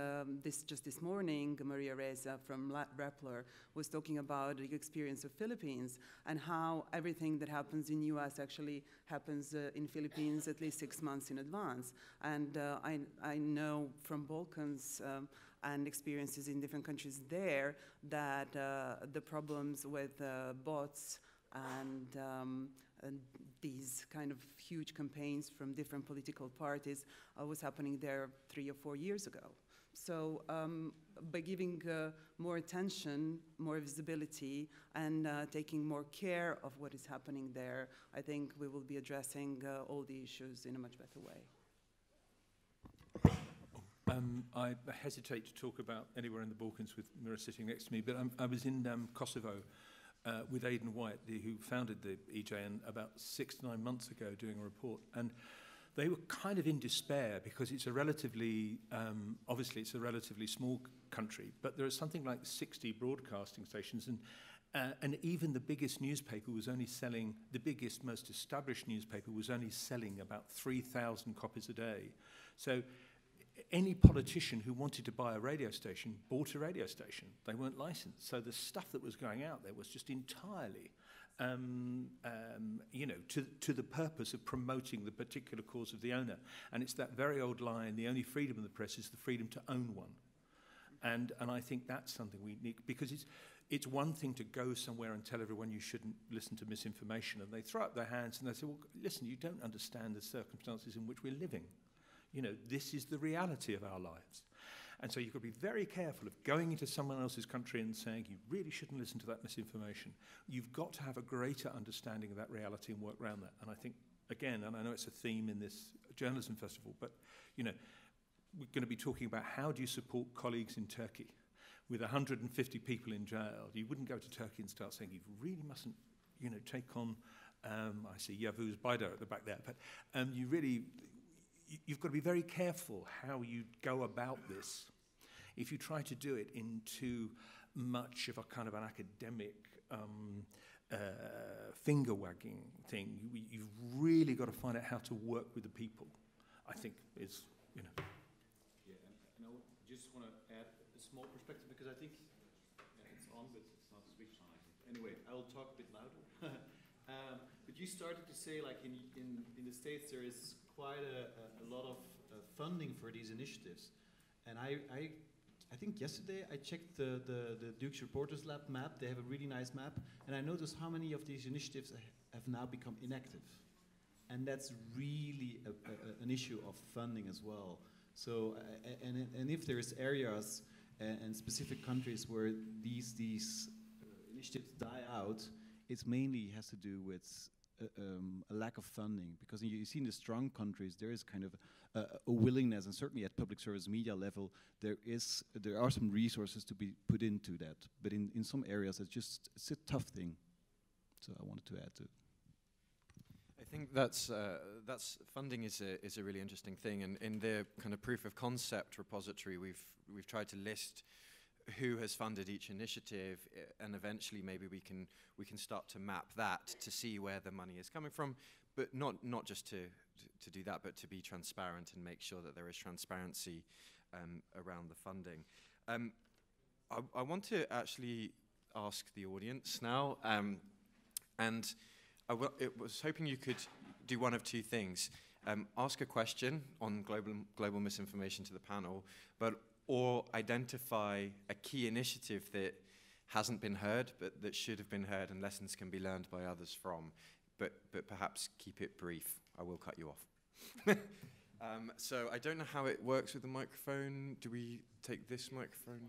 just this morning, Maria Reza from Rappler was talking about the experience of Philippines and how everything that happens in US actually happens in Philippines at least 6 months in advance. And I know from Balkans and experiences in different countries there that the problems with bots and these kind of huge campaigns from different political parties was happening there 3 or 4 years ago. So by giving more attention, more visibility, and taking more care of what is happening there, I think we will be addressing all the issues in a much better way. I hesitate to talk about anywhere in the Balkans with Mira sitting next to me, but I was in Kosovo with Aidan White, who founded the EJN about 6 to 9 months ago, doing a report. And they were kind of in despair because it's a relatively, obviously it's a relatively small country, but there are something like 60 broadcasting stations, and even the biggest newspaper was only selling, the biggest, most established newspaper was only selling about 3,000 copies a day. So any politician who wanted to buy a radio station bought a radio station. They weren't licensed. So the stuff that was going out there was just entirely, you know, to the purpose of promoting the particular cause of the owner. And it's that very old line, the only freedom of the press is the freedom to own one. And I think that's something we need, because it's one thing to go somewhere and tell everyone you shouldn't listen to misinformation, and they throw up their hands and they say, well, listen, you don't understand the circumstances in which we're living. You know, this is the reality of our lives. And so you've got to be very careful of going into someone else's country and saying you really shouldn't listen to that misinformation. You've got to have a greater understanding of that reality and work around that. And I think, again, and I know it's a theme in this journalism festival, but, you know, we're going to be talking about how do you support colleagues in Turkey with 150 people in jail. You wouldn't go to Turkey and start saying you really mustn't, you know, take on, I see Yavuz Baydar at the back there, but you've got to be very careful how you go about this. If you try to do it in too much of a kind of an academic finger-wagging thing, you've really got to find out how to work with the people, I think is, you know. Yeah, and I just want to add a small perspective, because I think it's on, but it's not switched on, I think. Anyway, I will talk a bit louder. But you started to say, like, in the States, there is quite a lot of funding for these initiatives. And I think yesterday I checked the Duke's Reporters Lab map. They have a really nice map. And I noticed how many of these initiatives have now become inactive. And that's really an issue of funding as well. So, and if there's areas and specific countries where these initiatives die out, it mainly has to do with a lack of funding, because you see in the strong countries there is kind of a willingness, and certainly at public service media level there are some resources to be put into that, but in some areas it's a tough thing. So I wanted to add to it. I think that's funding is a really interesting thing, and in the kind of proof of concept repository we've tried to list who has funded each initiative, and eventually maybe we can start to map that to see where the money is coming from, but not just to do that, but to be transparent and make sure that there is transparency around the funding. I want to actually ask the audience now, and I was hoping you could do one of two things. Ask a question on global misinformation to the panel, or identify a key initiative that hasn't been heard, but that should have been heard, and lessons can be learned by others from. But perhaps keep it brief. I will cut you off. So I don't know how it works with the microphone. Do we take this microphone?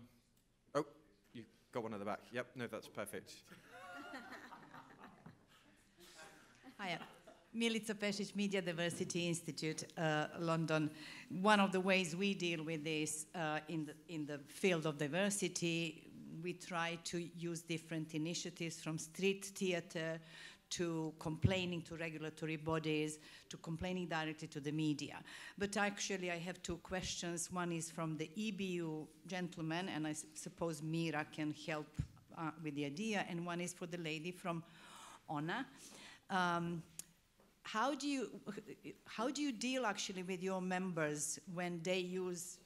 Oh, you got one at the back. Yep, no, that's perfect. Hi, Milica Pešić, Media Diversity Institute, London. One of the ways we deal with this in the field of diversity, we try to use different initiatives, from street theater to complaining to regulatory bodies, to complaining directly to the media. But actually I have two questions. One is from the EBU gentleman, and I suppose Mira can help with the idea, and one is for the lady from ONA. How do you deal actually with your members when they use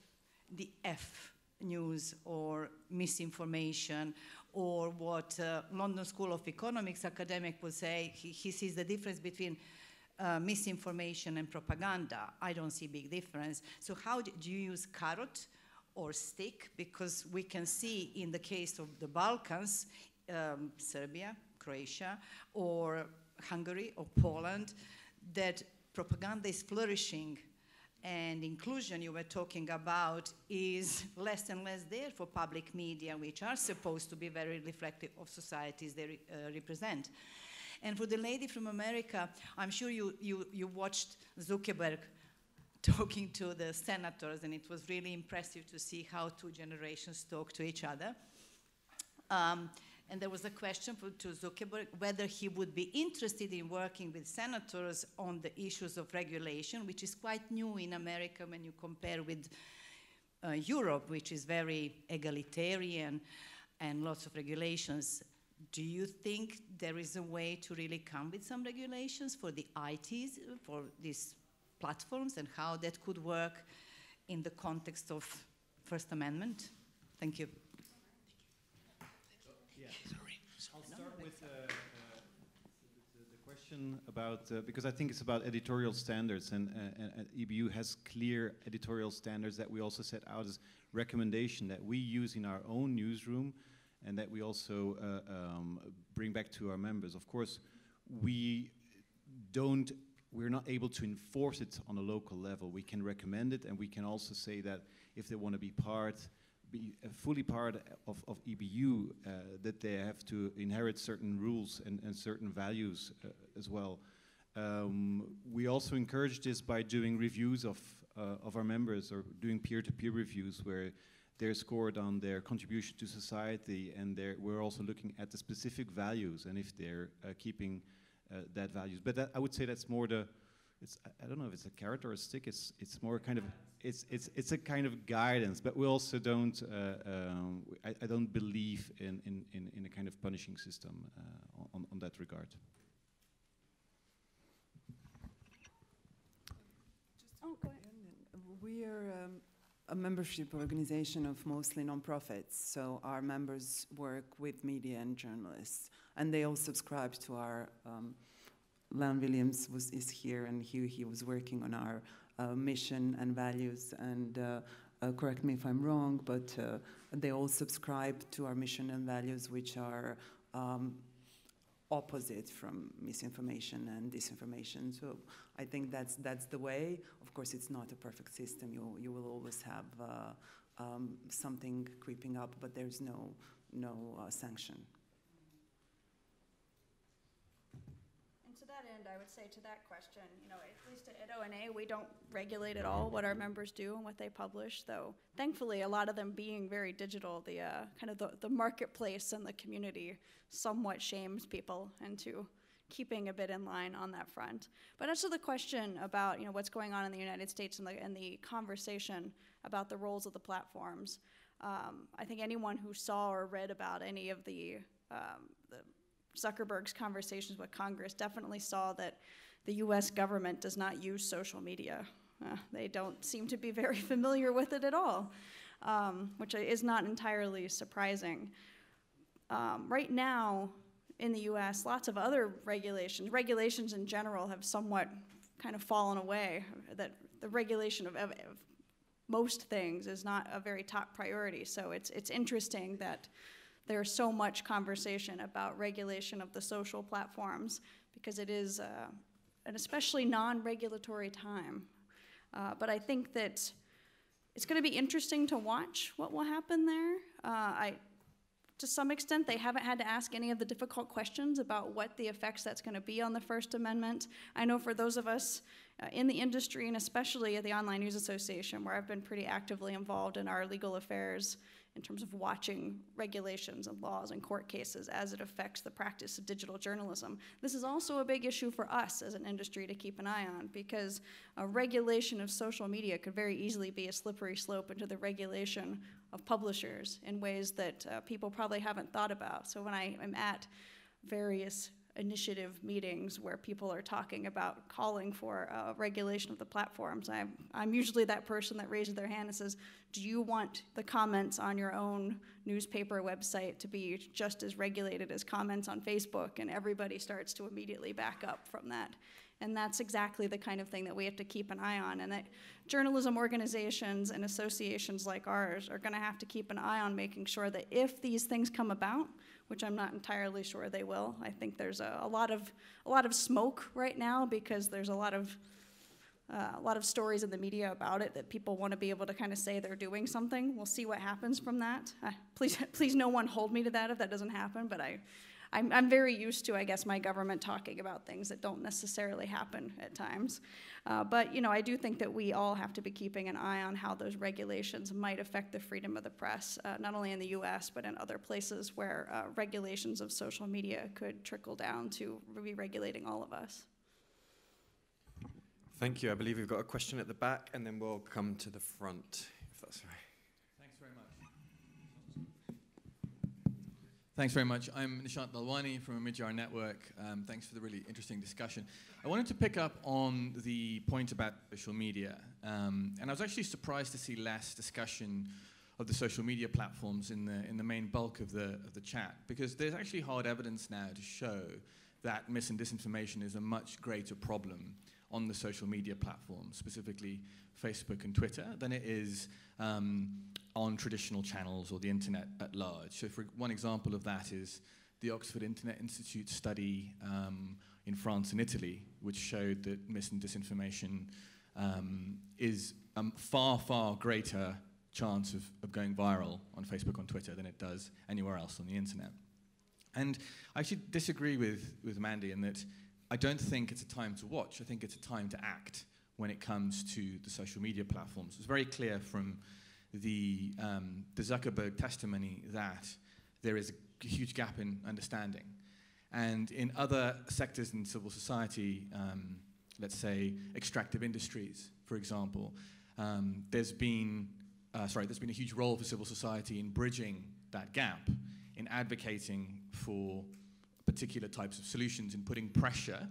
the F news or misinformation, or what London School of Economics academic would say, he sees the difference between misinformation and propaganda? I don't see big difference. So how do you use carrot or stick? Because we can see in the case of the Balkans, Serbia, Croatia, or Hungary or Poland, that propaganda is flourishing, and inclusion you were talking about is less and less there for public media, which are supposed to be very reflective of societies they represent. And for the lady from America, I'm sure you watched Zuckerberg talking to the senators, and it was really impressive to see how two generations talk to each other. And there was a question to Zuckerberg whether he would be interested in working with senators on the issues of regulation, which is quite new in America when you compare with Europe, which is very egalitarian and lots of regulations. Do you think there is a way to really come with some regulations for the ITs, for these platforms, and how that could work in the context of First Amendment? Thank you. I'll start with the question about, because I think it's about editorial standards, and EBU has clear editorial standards that we also set out as recommendation that we use in our own newsroom, and that we also bring back to our members. Of course, we're not able to enforce it on a local level. We can recommend it, and we can also say that if they want to be fully part of EBU, that they have to inherit certain rules and certain values as well. We also encourage this by doing reviews of our members, or doing peer-to-peer reviews where they're scored on their contribution to society, and we're also looking at the specific values and if they're keeping that values. But I would say that's more I don't know if it's a carrot or a stick. It's more kind of it's a kind of guidance. But we also don't. I don't believe in a kind of punishing system on that regard. Oh, go ahead. We are a membership organization of mostly nonprofits, so our members work with media and journalists, and they all subscribe to our. Lan Williams is here, and he was working on our mission and values, and correct me if I'm wrong, but they all subscribe to our mission and values, which are opposite from misinformation and disinformation. So I think that's the way. Of course, it's not a perfect system. You will always have something creeping up, but there's no sanction. To that end, would say to that question, you know, at least at ONA, we don't regulate at all what our members do and what they publish, though thankfully a lot of them being very digital, the kind of the marketplace and the community somewhat shames people into keeping a bit in line on that front. But as to the question about, you know, what's going on in the United States and the conversation about the roles of the platforms, I think anyone who saw or read about any of the Zuckerberg's conversations with Congress definitely saw that the US government does not use social media. They don't seem to be very familiar with it at all, which is not entirely surprising. Right now, in the US, lots of other regulations in general have somewhat kind of fallen away, that the regulation of most things is not a very top priority. So it's interesting that there's so much conversation about regulation of the social platforms, because it is an especially non-regulatory time. But I think that it's going to be interesting to watch what will happen there. To some extent, they haven't had to ask any of the difficult questions about what the effects that's going to be on the First Amendment. I know for those of us in the industry, and especially at the Online News Association, where I've been pretty actively involved in our legal affairs in terms of watching regulations and laws and court cases as it affects the practice of digital journalism. This is also a big issue for us as an industry to keep an eye on, because a regulation of social media could very easily be a slippery slope into the regulation of publishers in ways that people probably haven't thought about. So when I am at various initiative meetings where people are talking about calling for regulation of the platforms, I'm usually that person that raises their hand and says, do you want the comments on your own newspaper website to be just as regulated as comments on Facebook? And everybody starts to immediately back up from that. And that's exactly the kind of thing that we have to keep an eye on, and that journalism organizations and associations like ours are going to have to keep an eye on making sure that if these things come about, which I'm not entirely sure they will, I think there's a lot of smoke right now, because there's a lot of stories in the media about it that people want to be able to kind of say they're doing something. We'll see what happens from that. Please no one hold me to that if that doesn't happen, but I'm very used to, I guess, my government talking about things that don't necessarily happen at times. But, you know, I do think that we all have to be keeping an eye on how those regulations might affect the freedom of the press, not only in the US, but in other places where regulations of social media could trickle down to be regulating all of us. Thank you. I believe we've got a question at the back, and then we'll come to the front, if that's all right. Thanks very much. I'm Nishant Dalwani from Midjar Network. Thanks for the really interesting discussion. I wanted to pick up on the point about social media. And I was actually surprised to see less discussion of the social media platforms in the main bulk of the chat, because there's actually hard evidence now to show that mis and disinformation is a much greater problem on the social media platforms, specifically Facebook and Twitter, than it is on traditional channels or the internet at large. So for one example of that is the Oxford Internet Institute study in France and Italy, which showed that mis and disinformation is a far, far greater chance of going viral on Facebook, on Twitter, than it does anywhere else on the internet. And I actually disagree with Mandy in that I don't think it's a time to watch. I think it's a time to act when it comes to the social media platforms. It's very clear from the Zuckerberg testimony that there is a huge gap in understanding. And in other sectors in civil society, let's say extractive industries, for example, there's been a huge role for civil society in bridging that gap, in advocating for particular types of solutions, in putting pressure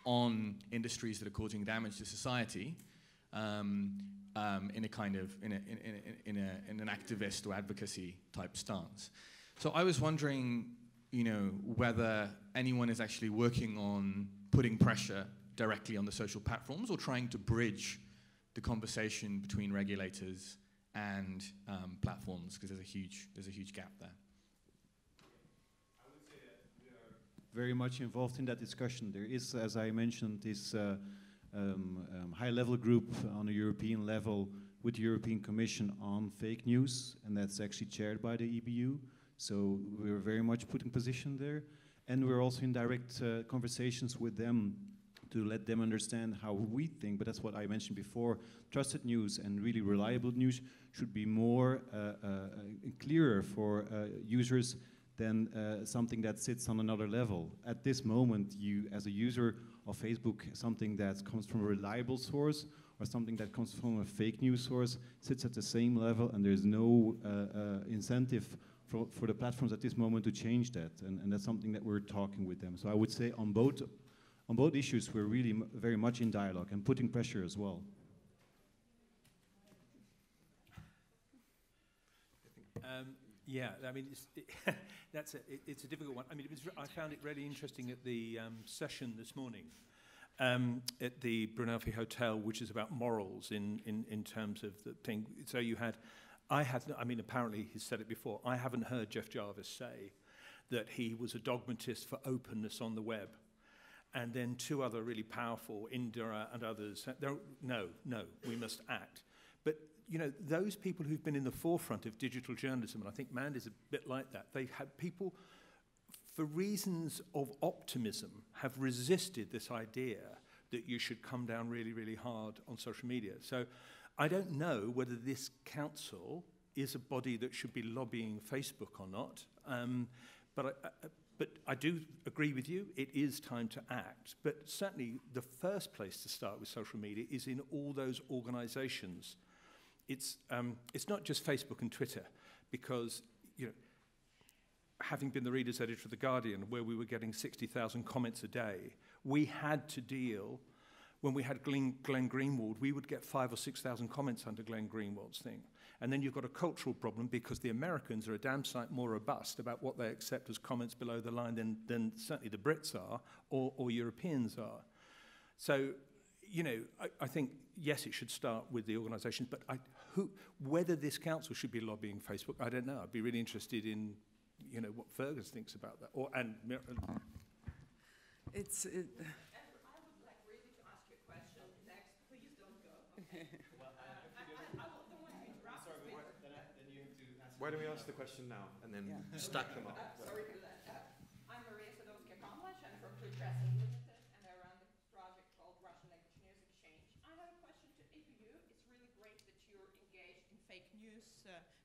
on industries that are causing damage to society, in a kind of in an activist or advocacy type stance. So I was wondering, you know, whether anyone is actually working on putting pressure directly on the social platforms, or trying to bridge the conversation between regulators and platforms, because there's a huge gap there. I would say that we are very much involved in that discussion. There is, as I mentioned, this high-level group on a European level with the European Commission on fake news, and that's actually chaired by the EBU. So we're very much put in position there, and we're also in direct conversations with them to let them understand how we think. But that's what I mentioned before. Trusted news and really reliable news should be more clearer for users than something that sits on another level. At this moment, you, as a user of Facebook, something that comes from a reliable source or something that comes from a fake news source sits at the same level, and there's no incentive for the platforms at this moment to change that. And that's something that we're talking with them. So I would say on both issues, we're really very much in dialogue and putting pressure as well. Yeah, I mean, it's a difficult one. I mean, I found it really interesting at the session this morning at the Brunelfi Hotel, which is about morals in terms of the thing. So I mean, apparently he's said it before, I haven't heard Jeff Jarvis say that he was a dogmatist for openness on the web. And then two other really powerful, Indira and others, no, we must act. But you know, those people who've been in the forefront of digital journalism, and I think Mandy's a bit like that, they've had people, for reasons of optimism, have resisted this idea that you should come down really, really hard on social media. So I don't know whether this council is a body that should be lobbying Facebook or not, but I do agree with you, it is time to act. But certainly the first place to start with social media is in all those organizations. It's not just Facebook and Twitter, because, you know, having been the reader's editor of The Guardian, where we were getting 60,000 comments a day, we had to deal, when we had Glenn Greenwald, we would get 5,000 or 6,000 comments under Glenn Greenwald's thing. And then you've got a cultural problem, because the Americans are a damn sight more robust about what they accept as comments below the line than certainly the Brits are, or Europeans are. So, you know, I think, yes, it should start with the organisations, but whether this council should be lobbying Facebook, I don't know. I'd be really interested in, you know, what Fergus thinks about that. It's... I would like really to ask you a question next. Please don't go. Okay. I don't want to interrupt. Sorry, then you have to ask. Why don't we ask the question now and then stack them up? Sorry for that. I'm Maria Sadowska-Komlach. I'm from Free Press Unlimited, and I run the project called Russian Language News Exchange. I have a question to EPU. It's really great that you're engaged in fake news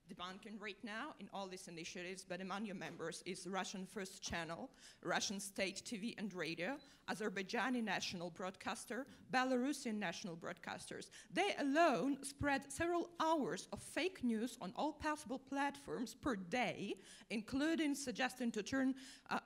debunking right now in all these initiatives, but among your members is Russian First Channel, Russian State TV and Radio, Azerbaijani national broadcaster, Belarusian national broadcasters. They alone spread several hours of fake news on all possible platforms per day, including suggesting to turn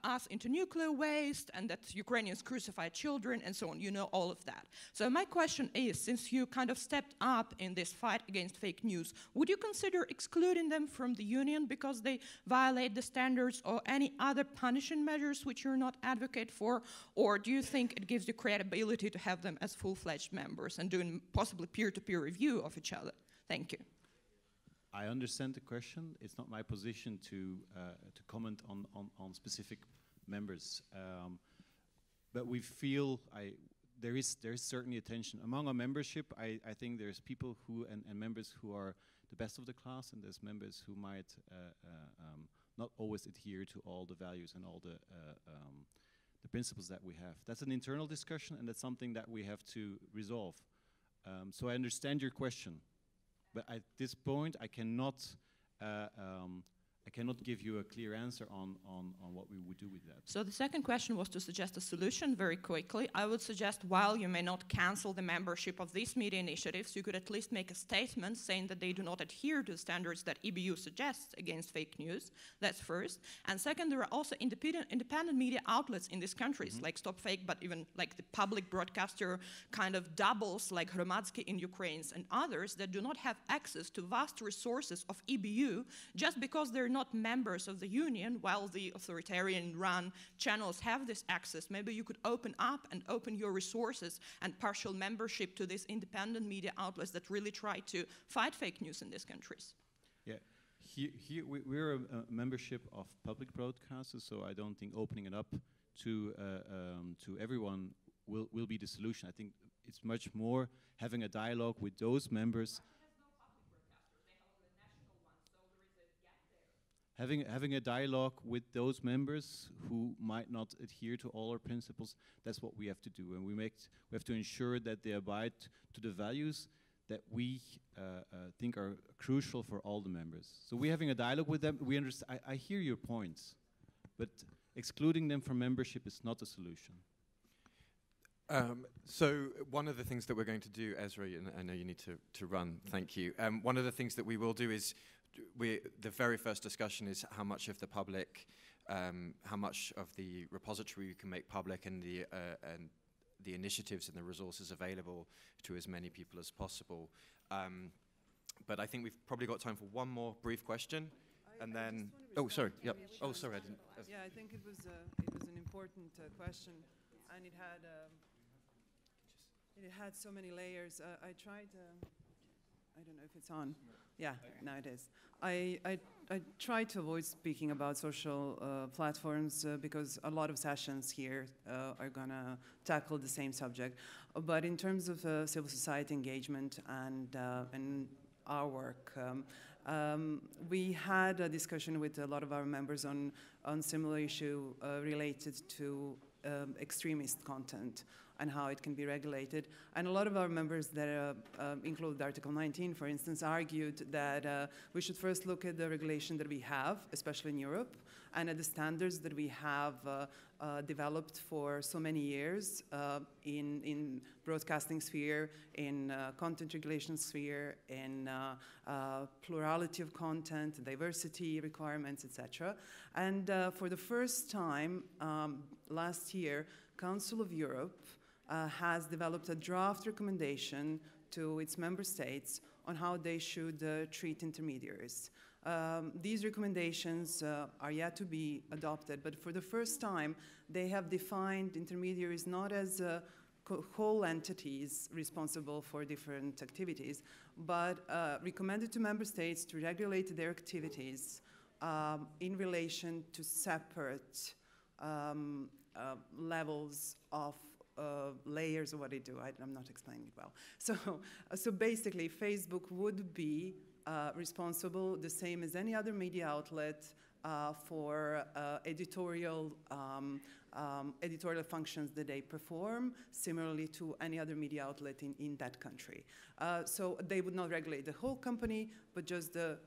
us into nuclear waste and that Ukrainians crucify children and so on. You know all of that. So my question is, since you kind of stepped up in this fight against fake news, would you consider excluding them from the union because they violate the standards, or any other punishing measures which you're not advocate for? Or do you think it gives you credibility to have them as full-fledged members and doing possibly peer-to-peer review of each other? Thank you. I understand the question. It's not my position to comment on specific members, but we feel there is certainly a tension among our membership. I think there's people who and members who are the best of the class, and there's members who might not always adhere to all the values and all the principles that we have. That's an internal discussion, and that's something that we have to resolve. So I understand your question, but at this point I cannot give you a clear answer on what we would do with that. So the second question was to suggest a solution very quickly. I would suggest, while you may not cancel the membership of these media initiatives, you could at least make a statement saying that they do not adhere to the standards that EBU suggests against fake news. That's first. And second, there are also independent media outlets in these countries, like Stop Fake, but even like the public broadcaster kind of doubles, like Hromadski in Ukraine and others, that do not have access to vast resources of EBU just because they're not members of the union, while the authoritarian-run channels have this access. Maybe you could open up and open your resources and partial membership to these independent media outlets that really try to fight fake news in these countries. Yeah, here we're a membership of public broadcasters, so I don't think opening it up to everyone will be the solution. I think it's much more having a dialogue with those members. having a dialogue with those members who might not adhere to all our principles, that's what we have to do. And we have to ensure that they abide to the values that we think are crucial for all the members. So we're having a dialogue with them. We understand. I hear your points, but excluding them from membership is not a solution. So one of the things that we're going to do, Ezra, and I know you need to run, thank you. One of the things that we will do is, the very first discussion is how much of the public, how much of the repository we can make public, and the initiatives and the resources available to as many people as possible. But I think we've probably got time for one more brief question, and then, oh, sorry, yep. Oh, sorry, I didn't. Yeah, I think it was an important question, and it had so many layers. I tried. I don't know if it's on. Yeah, now it is. I try to avoid speaking about social platforms because a lot of sessions here are going to tackle the same subject. But in terms of civil society engagement and our work, we had a discussion with a lot of our members on similar issue related to extremist content and how it can be regulated. And a lot of our members that include Article 19, for instance, argued that we should first look at the regulation that we have, especially in Europe, and at the standards that we have developed for so many years in broadcasting sphere, in content regulation sphere, in plurality of content, diversity requirements, etc. And for the first time last year, Council of Europe has developed a draft recommendation to its member states on how they should treat intermediaries. These recommendations are yet to be adopted, but for the first time, they have defined intermediaries not as whole entities responsible for different activities, but recommended to member states to regulate their activities in relation to separate levels of layers of what they do. I'm not explaining it well. So basically, Facebook would be responsible, the same as any other media outlet, for editorial functions that they perform, similarly to any other media outlet in that country. So they would not regulate the whole company, but just the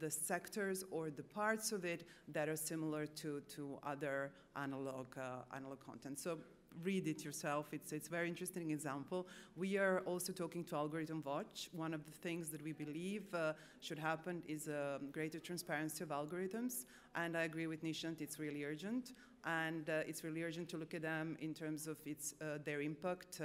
sectors or the parts of it that are similar to other analog content. So read it yourself. It's a very interesting example. We are also talking to Algorithm Watch. One of the things that we believe should happen is greater transparency of algorithms. And I agree with Nishant, it's really urgent. And it's really urgent to look at them in terms of their impact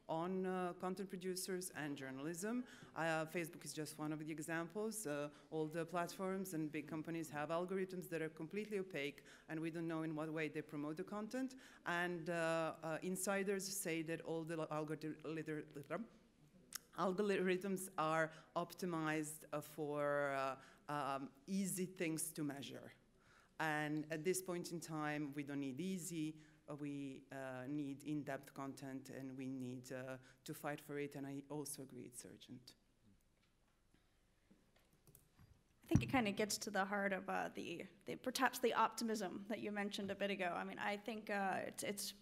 on content producers and journalism. Facebook is just one of the examples. All the platforms and big companies have algorithms that are completely opaque, and we don't know in what way they promote the content. And insiders say that all the algorithms are optimized for easy things to measure. And at this point in time, we don't need easy, we need in-depth content, and we need to fight for it, and I also agree it's urgent. I think it kind of gets to the heart of perhaps the optimism that you mentioned a bit ago. I mean, I think it's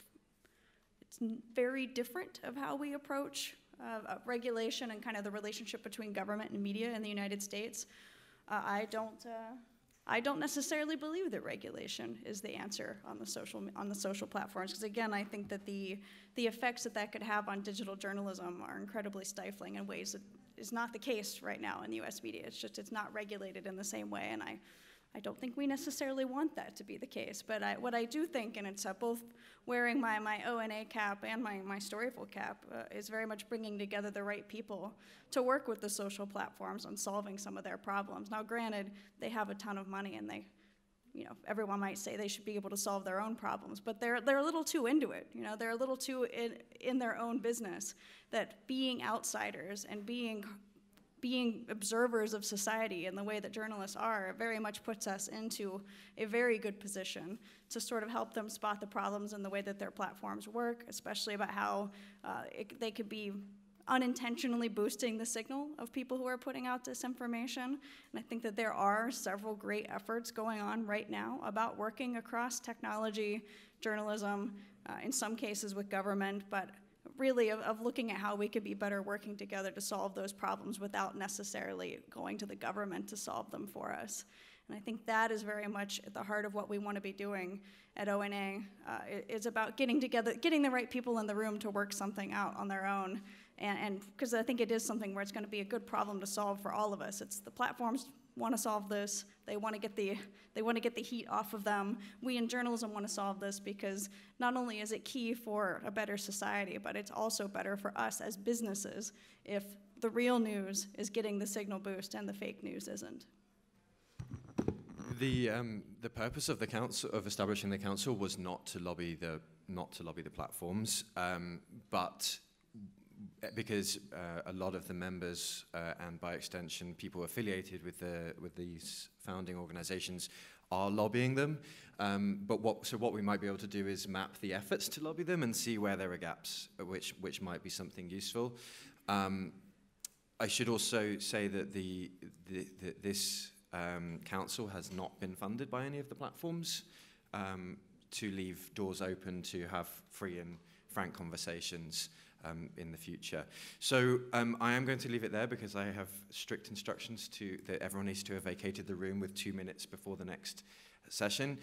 very different of how we approach regulation and kind of the relationship between government and media in the United States. I don't necessarily believe that regulation is the answer on the social platforms, because again, I think that the effects that could have on digital journalism are incredibly stifling in ways that is not the case right now in the U.S. media. It's not regulated in the same way, and I don't think we necessarily want that to be the case. But what I do think, and it's both wearing my ONA cap and my Storyful cap, is very much bringing together the right people to work with the social platforms on solving some of their problems. Now, granted, they have a ton of money, and everyone might say they should be able to solve their own problems, but they're a little too into it. They're a little too in their own business, that being outsiders and being observers of society in the way that journalists are very much puts us into a very good position to sort of help them spot the problems in the way that their platforms work, especially about how they could be unintentionally boosting the signal of people who are putting out disinformation. And I think that there are several great efforts going on right now about working across technology, journalism, in some cases with government, but really of looking at how we could be better working together to solve those problems without necessarily going to the government to solve them for us. And I think that is very much at the heart of what we want to be doing at ONA. It's about getting together, getting the right people in the room to work something out on their own. And because I think it is something where it's going to be a good problem to solve for all of us. It's the platforms want to solve this. They want to get the heat off of them. We in journalism want to solve this because not only is it key for a better society, but it's also better for us as businesses if the real news is getting the signal boost and the fake news isn't. The purpose of the council, of establishing the council, was not to lobby the platforms, but because a lot of the members and by extension people affiliated with these founding organizations are lobbying them. But what we might be able to do is map the efforts to lobby them and see where there are gaps, which might be something useful. I should also say that this council has not been funded by any of the platforms to leave doors open to have free and frank conversations in the future. So I am going to leave it there because I have strict instructions that everyone needs to have vacated the room with 2 minutes before the next session.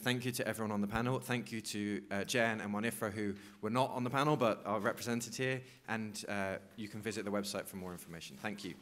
Thank you to everyone on the panel. Thank you to Jen and Wanifra, who were not on the panel but are represented here, and you can visit the website for more information. Thank you.